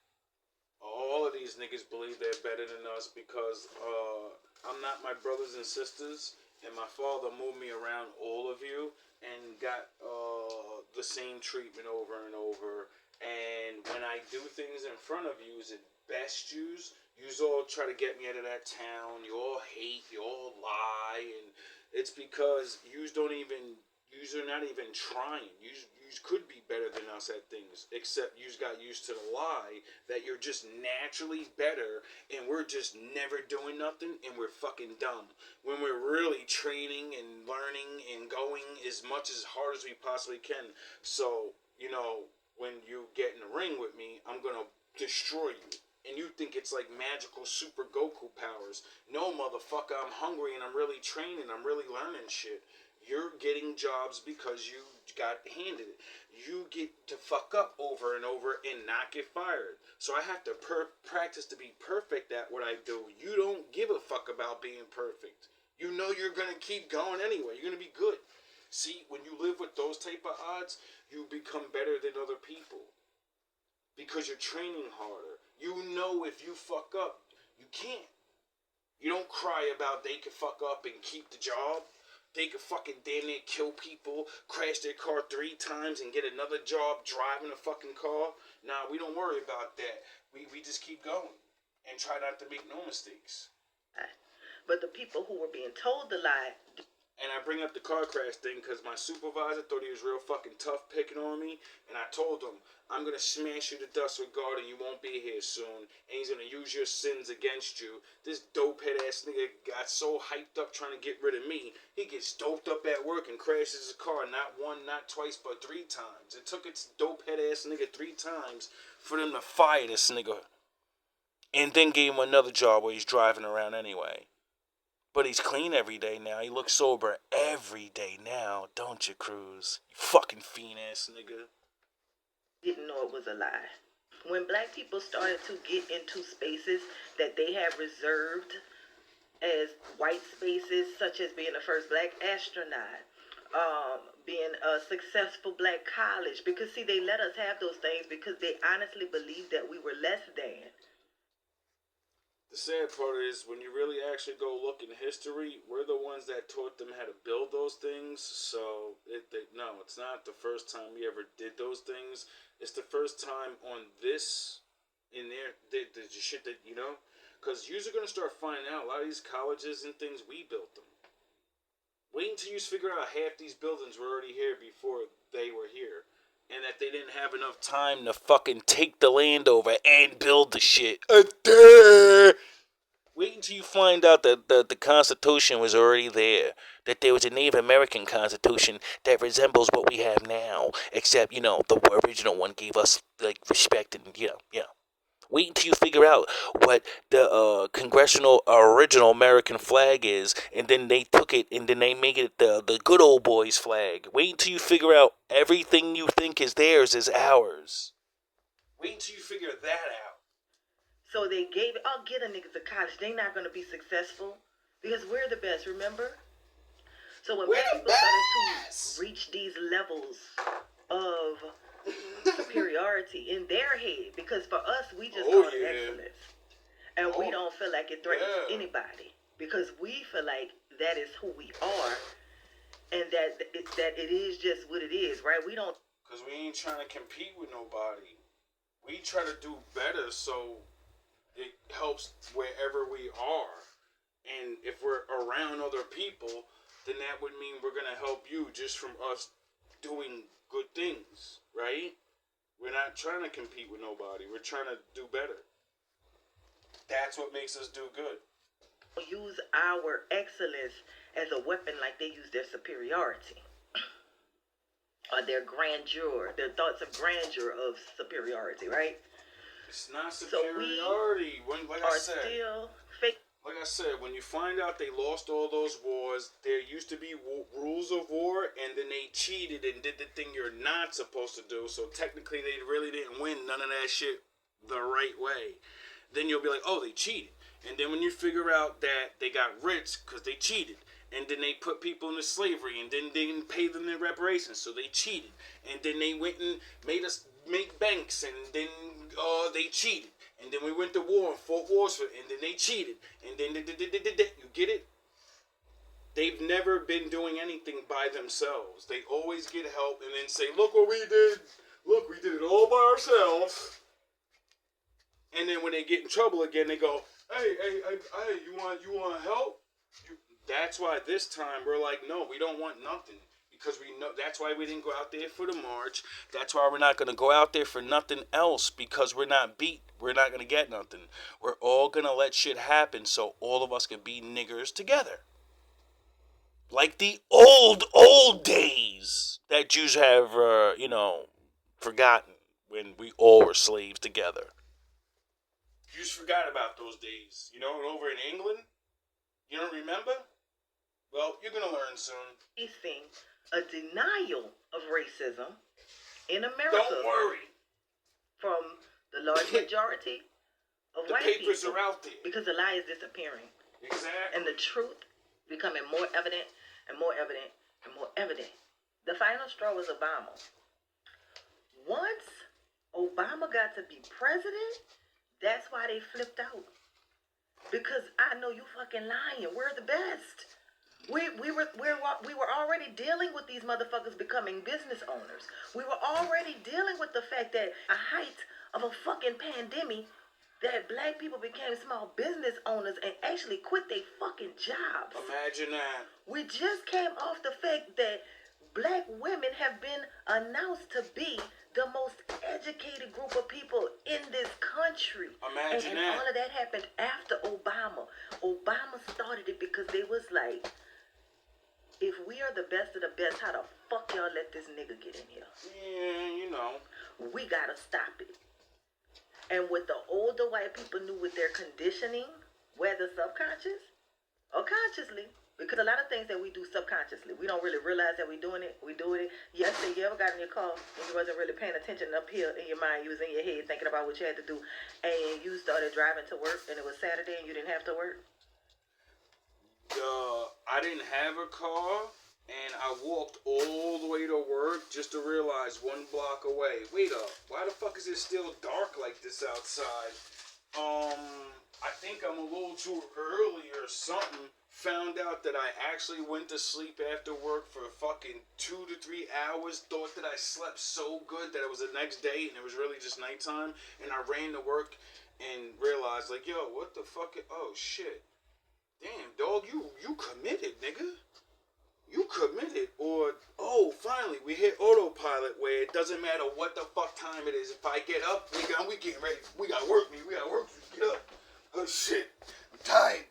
All of these niggas believe they're better than us because I'm not my brothers and sisters, and my father moved me around all of you and got the same treatment over and over. And when I do things in front of you, it best yous all try to get me out of that town. You all hate, you all lie, and it's because yous are not even trying. Yous could be better than us at things, except yous got used to the lie that you're just naturally better, and we're just never doing nothing, and we're fucking dumb. When we're really training and learning and going as much as hard as we possibly can. So, you know, when you get in the ring with me, I'm gonna destroy you. And you think it's like magical super Goku powers. No, motherfucker, I'm hungry and I'm really training. I'm really learning shit. You're getting jobs because you got handed it. You get to fuck up over and over and not get fired. So I have to practice to be perfect at what I do. You don't give a fuck about being perfect. You know you're going to keep going anyway. You're going to be good. See, when you live with those type of odds, you become better than other people. Because you're training harder. You know if you fuck up, you can't. You don't cry about they can fuck up and keep the job. they could fucking damn near kill people, crash their car 3 times, and get another job driving a fucking car. Nah, we don't worry about that. We just keep going and try not to make no mistakes. But the people who were being told the lie. And I bring up the car crash thing because my supervisor thought he was real fucking tough picking on me. And I told him, I'm going to smash you to dust regarding you won't be here soon. And he's going to use your sins against you. This dope head ass nigga got so hyped up trying to get rid of me. He gets doped up at work and crashes his car not 1, not twice, but 3 times. It took its dope head ass nigga 3 times for them to fire this nigga. And then gave him another job where he's driving around anyway. But he's clean every day now. He looks sober every day now, don't you, Cruz? You fucking fiend ass nigga. Didn't know it was a lie. When black people started to get into spaces that they have reserved as white spaces, such as being the first black astronaut, being a successful black college, because see, they let us have those things because they honestly believed that we were less than. The sad part is, when you really actually go look in history, we're the ones that taught them how to build those things. So, no, it's not the first time we ever did those things. It's the first time on this, in there, the shit that, you know? Because you're going to start finding out a lot of these colleges and things, we built them. Wait until you figure out half these buildings were already here before they were here. And that they didn't have enough time to fucking take the land over and build the shit. Wait until you find out that the Constitution was already there. That there was a Native American Constitution that resembles what we have now. Except, you know, the original one gave us, like, respect and, you know. Wait until you figure out what the congressional original American flag is, and then they took it and then they make it the good old boys flag. Wait until you figure out everything you think is theirs is ours. Wait until you figure that out. So they gave it, I'll get a nigga to college. They not going to be successful because we're the best, remember? So when black people started to reach these levels of superiority in their head, because for us, we just call it excellence. And we don't feel like it threatens anybody because we feel like that is who we are and that it is just what it is, right? We don't. Because we ain't trying to compete with nobody. We try to do better so it helps wherever we are. And if we're around other people, then that would mean we're going to help you just from us doing good things, right? We're not trying to compete with nobody. We're trying to do better. That's what makes us do good. Use our excellence as a weapon like they use their superiority. Or their grandeur, their thoughts of grandeur of superiority, right? It's not superiority. So like I said, still fake. Like I said, when you find out they lost all those wars, there used to be rules of war, and then they cheated and did the thing you're not supposed to do. So technically, they really didn't win none of that shit the right way. Then you'll be like, oh, they cheated. And then when you figure out that they got rich because they cheated, and then they put people into slavery, and then they didn't pay them their reparations, so they cheated. And then they went and made us make banks, and then they cheated. And then we went to war and fought wars, and then they cheated. And then, you get it? They've never been doing anything by themselves. They always get help and then say, look what we did. Look, we did it all by ourselves. And then when they get in trouble again, they go, hey, you want help? That's why this time we're like, no, we don't want nothing. Because we know, that's why we didn't go out there for the march. That's why we're not going to go out there for nothing else, because we're not beat. We're not going to get nothing. We're all going to let shit happen so all of us can be niggers together. Like the old days that Jews have, forgotten when we all were slaves together. You just forgot about those days, over in England. You don't remember? Well, you're going to learn soon. Facing a denial of racism in America. Don't worry. From the large majority of white people. The papers are out there. Because the lie is disappearing. Exactly. And the truth becoming more evident and more evident and more evident. The final straw was Obama. Once Obama got to be president, that's why they flipped out. Because I know you fucking lying. We're the best. We were already dealing with these motherfuckers becoming business owners. We were already dealing with the fact that a height of a fucking pandemic that black people became small business owners and actually quit their fucking jobs. Imagine that. We just came off the fact that black women have been announced to be the most educated group of people in this country. Imagine and that. all of that happened after Obama. Obama started it because they was like, if we are the best of the best, how the fuck y'all let this nigga get in here? Yeah, you know. We gotta stop it. And what the older white people knew with their conditioning, whether subconscious or consciously, because a lot of things that we do subconsciously, we don't really realize that we're doing it. We do it. Yesterday, you ever got in your car and you wasn't really paying attention up here in your mind? You was in your head thinking about what you had to do, and you started driving to work, and it was Saturday, and you didn't have to work. I didn't have a car, and I walked all the way to work just to realize 1 block away. Wait up, why the fuck is it still dark like this outside? I think I'm a little too early or something. Found out that I actually went to sleep after work for fucking 2 to 3 hours. Thought that I slept so good that it was the next day and it was really just nighttime. And I ran to work and realized, like, yo, what the fuck? Oh, shit. Damn, dog, you committed, nigga. You committed. Or, oh, finally, we hit autopilot where it doesn't matter what the fuck time it is. If I get up, we getting ready. We got work, man. We got work. Get up. Oh, shit. I'm tired.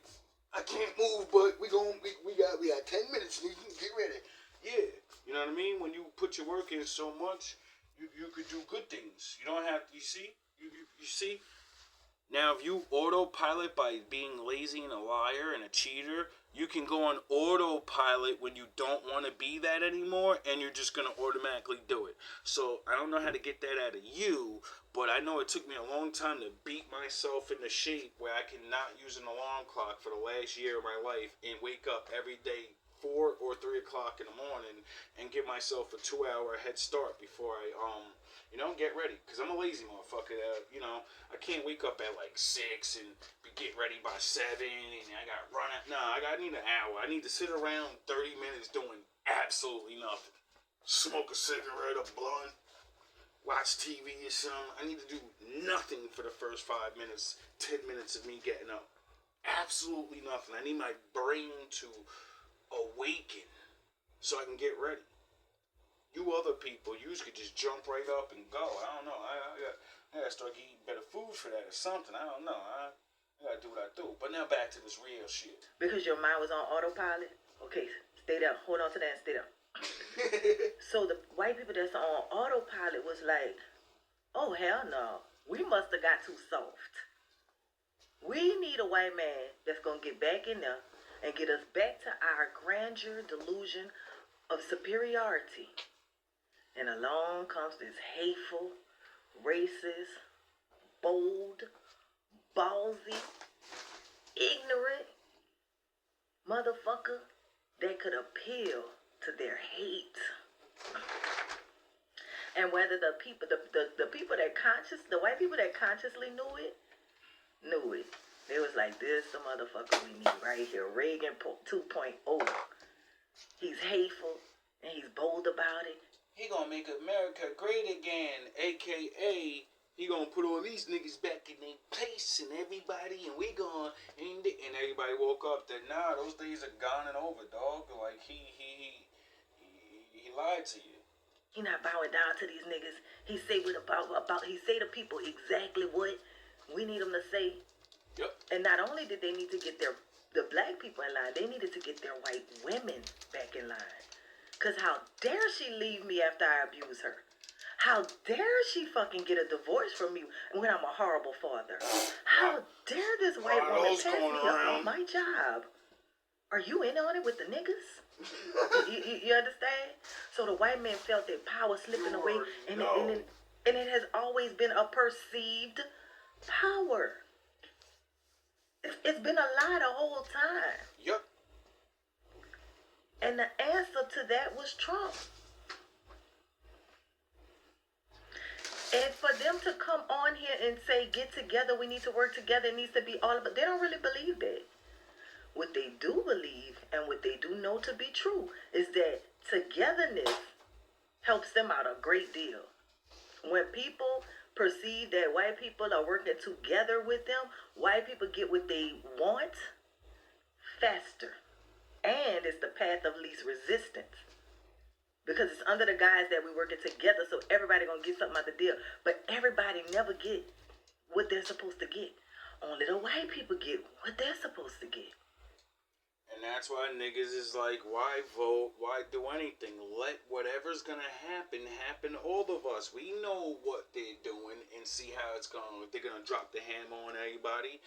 I can't move, but we got 10 minutes. We can get ready. Yeah. You know what I mean? When you put your work in so much, you could do good things. You don't have to, you see? You see? Now, if you autopilot by being lazy and a liar and a cheater, you can go on autopilot when you don't want to be that anymore, and you're just going to automatically do it. So, I don't know how to get that out of you, but I know it took me a long time to beat myself into shape where I can not use an alarm clock for the last year of my life and wake up every day 4 or 3 o'clock in the morning and give myself a 2-hour head start before I, get ready. Because I'm a lazy motherfucker. I can't wake up at like 6 and get ready by 7 and I got run out. Nah, I need an hour. I need to sit around 30 minutes doing absolutely nothing. Smoke a cigarette, a blunt, watch TV or something. I need to do nothing for the first 5 minutes, 10 minutes of me getting up. Absolutely nothing. I need my brain to awaken so I can get ready. You other people, you could just jump right up and go. I don't know. I gotta start eating better food for that or something. I don't know. I gotta do what I do. But now back to this real shit. Because your mind was on autopilot? Okay, stay down. Hold on to that and stay down. So the white people that's on autopilot was like, oh, hell no. We must have got too soft. We need a white man that's going to get back in there and get us back to our grandeur delusion of superiority. And along comes this hateful, racist, bold, ballsy, ignorant motherfucker that could appeal to their hate. And whether the people that the white people that consciously knew it. They was like, this the motherfucker we need right here. Reagan 2.0. He's hateful and he's bold about it. He gonna make America great again, a.k.a. he gonna put all these niggas back in their place and everybody, and we gonna, and everybody woke up that, nah, those days are gone and over, dog. Like, he lied to you. He not bowing down to these niggas. He say he say to people exactly what we need them to say. Yep. And not only did they need to get the black people in line, they needed to get their white women back in line. Because how dare she leave me after I abuse her? How dare she fucking get a divorce from me when I'm a horrible father? How dare this white woman pass me up on my job? Are you in on it with the niggas? you understand? So the white man felt their power slipping away, and it has always been a perceived power. It's been a lie the whole time. Yep. And the answer to that was Trump. And for them to come on here and say, get together, we need to work together, it needs to be all of it, they don't really believe that. what they do believe and what they do know to be true is that togetherness helps them out a great deal. When people perceive that white people are working together with them, white people get what they want faster. And it's the path of least resistance. Because it's under the guise that we're working together, so everybody gonna get something out the deal. But everybody never get what they're supposed to get. Only the white people get what they're supposed to get. And that's why niggas is like, why vote? Why do anything? Let whatever's gonna happen to all of us. We know what they're doing and see how it's going. If they're gonna drop the hammer on everybody,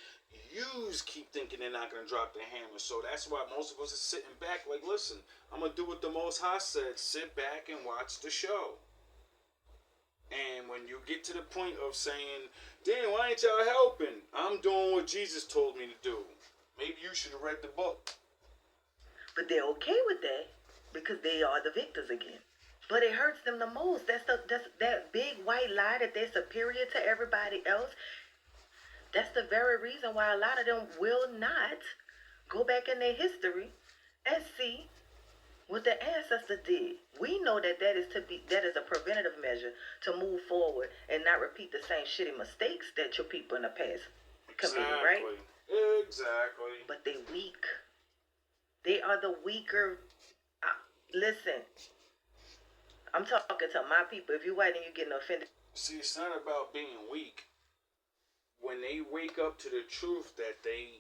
yous keep thinking they're not gonna drop the hammer. So that's why most of us are sitting back like, listen, I'm gonna do what the Most High said. Sit back and watch the show. And when you get to the point of saying, damn, why ain't y'all helping? I'm doing what Jesus told me to do. Maybe you should have read the book. But they're okay with that because they are the victors again. But it hurts them the most. That's that big white lie that they're superior to everybody else. That's the very reason why a lot of them will not go back in their history and see what the ancestors did. We know that that is a preventative measure to move forward and not repeat the same shitty mistakes that your people in the past committed, right? Exactly. But they weak. They are the weaker. Listen, I'm talking to my people. If you white and you getting offended. See, it's not about being weak. When they wake up to the truth that they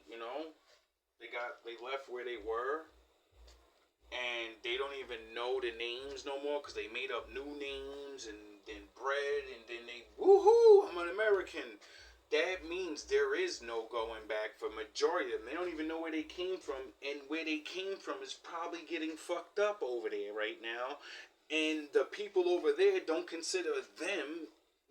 left where they were, and they don't even know the names no more because they made up new names and then bred and then they, woohoo, I'm an American. That means there is no going back for majority of them. They don't even know where they came from, and where they came from is probably getting fucked up over there right now. And the people over there don't consider them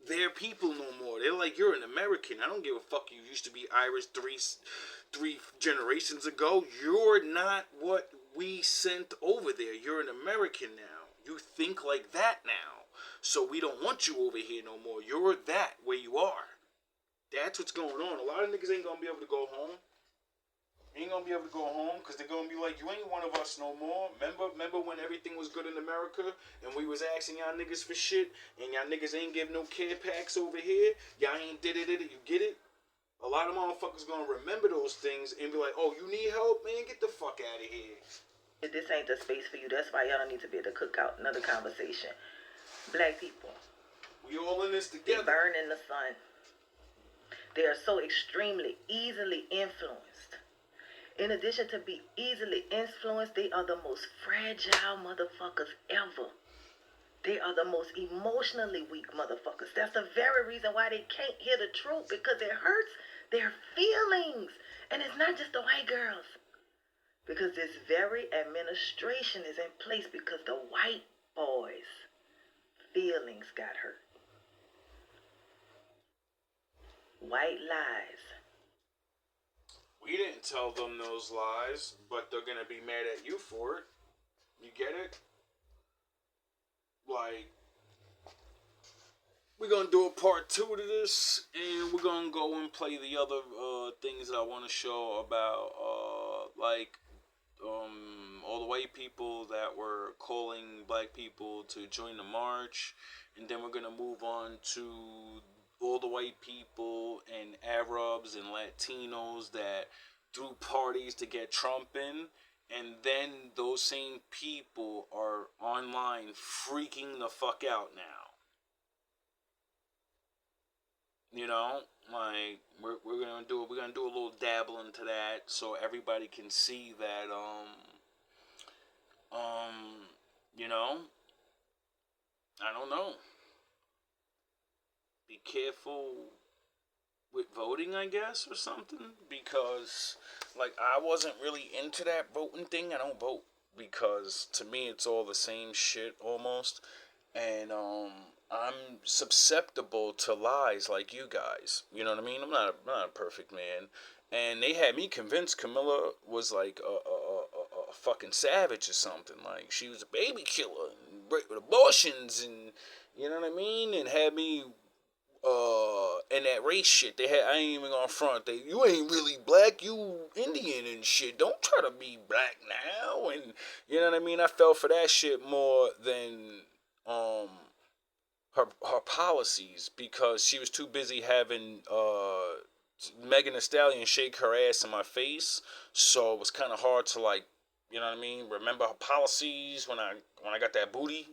their people no more. They're like, you're an American. I don't give a fuck. You used to be Irish three generations ago. You're not what we sent over there. You're an American now. You think like that now. So we don't want you over here no more. You're that where you are. That's what's going on. A lot of niggas ain't gonna be able to go home. Ain't gonna be able to go home because they're gonna be like, you ain't one of us no more. Remember when everything was good in America and we was asking y'all niggas for shit and y'all niggas ain't give no care packs over here? Y'all ain't did it, you get it? A lot of motherfuckers gonna remember those things and be like, oh, you need help? Man, get the fuck out of here. This ain't the space for you. That's why y'all don't need to be able to cook out another conversation. Black people. We all in this They together. burn in the sun. They are so extremely easily influenced. In addition to be easily influenced, they are the most fragile motherfuckers ever. They are the most emotionally weak motherfuckers. That's the very reason why they can't hear the truth, because it hurts their feelings. And it's not just the white girls. Because this very administration is in place because the white boys' feelings got hurt. White lies. We didn't tell them those lies, but they're gonna be mad at you for it. You get it? Like, we're gonna do a part 2 to this, and we're gonna go and play the other things that I want to show about, all the white people that were calling black people to join the march, and then we're gonna move on to all the white people and Arabs and Latinos that threw parties to get Trump in, and then those same people are online freaking the fuck out now. You know, like we're gonna do a little dabble into that so everybody can see that you know, I don't know. Be careful with voting, I guess, or something, because like I wasn't really into that voting thing. I don't vote because to me it's all the same shit almost, and I'm susceptible to lies like you guys. You know what I mean? I'm not a perfect man, and they had me convinced Camilla was like a fucking savage or something. Like she was a baby killer and with abortions, and you know what I mean, and had me and that race shit they had, I ain't even gonna front. You ain't really black, you Indian and shit. Don't try to be black now. And you know what I mean. I fell for that shit more than her policies, because she was too busy having Megan Thee Stallion shake her ass in my face. So it was kind of hard to, like, you know what I mean, remember her policies when I got that booty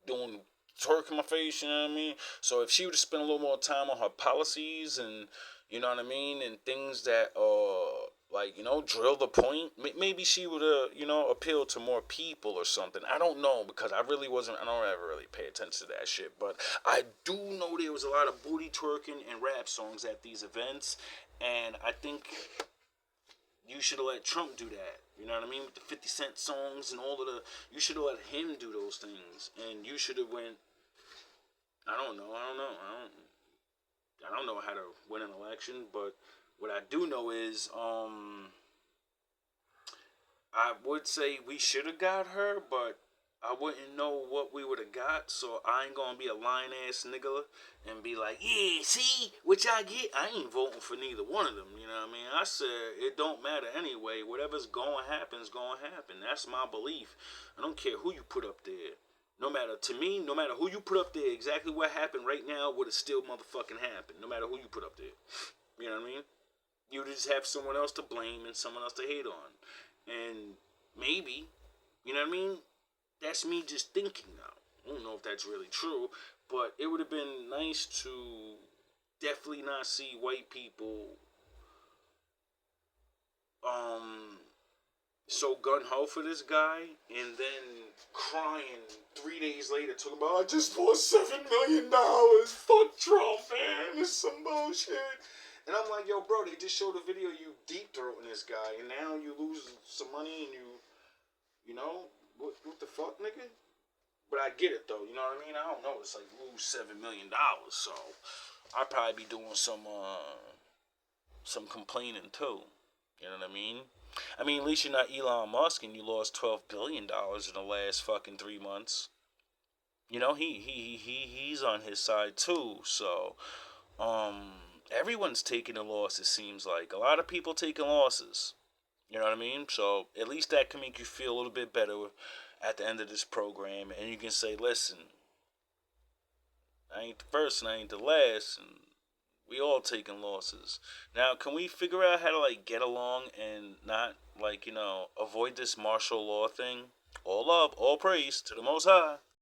doing twerk in my face, you know what I mean? So if she would have spent a little more time on her policies and, you know what I mean, and things that like, you know, drill the point, maybe she would have, you know, appealed to more people or something. I don't know, because I don't ever really pay attention to that shit, but I do know there was a lot of booty twerking and rap songs at these events, and I think you should have let Trump do that. You know what I mean? With the 50 Cent songs and all of the... You should have let him do those things. And you should have went... I don't know how to win an election, but what I do know is, I would say we should have got her, but I wouldn't know what we would have got, so I ain't gonna be a lying-ass nigga and be like, yeah, see, what y'all get? I ain't voting for neither one of them, you know what I mean? I said, it don't matter anyway. Whatever's gonna happen is gonna happen. That's my belief. I don't care who you put up there. No matter, to me, no matter who you put up there, exactly what happened right now would have still motherfucking happened, no matter who you put up there. You know what I mean? You just have someone else to blame and someone else to hate on. And maybe, you know what I mean? That's me just thinking now. I don't know if that's really true, but it would have been nice to definitely not see white people so gun-ho for this guy, and then crying 3 days later talking about, I just lost $7 million. Fuck Trump, man. It's some bullshit. And I'm like, yo, bro, they just showed a video of you deep-throating this guy, and now you lose some money, and you know, what the fuck, nigga? But I get it, though, you know what I mean? I don't know, it's like lose $7 million, so I'd probably be doing some complaining, too. You know what I mean? I mean, at least you're not Elon Musk and you lost $12 billion in the last fucking 3 months. You know, he's on his side, too, so, everyone's taking a loss, it seems like. A lot of people taking losses. You know what I mean? So at least that can make you feel a little bit better at the end of this program. And you can say, listen, I ain't the first and I ain't the last. And we all taking losses. Now, can we figure out how to, like, get along and not, like, you know, avoid this martial law thing? All love, all praise to the Most High.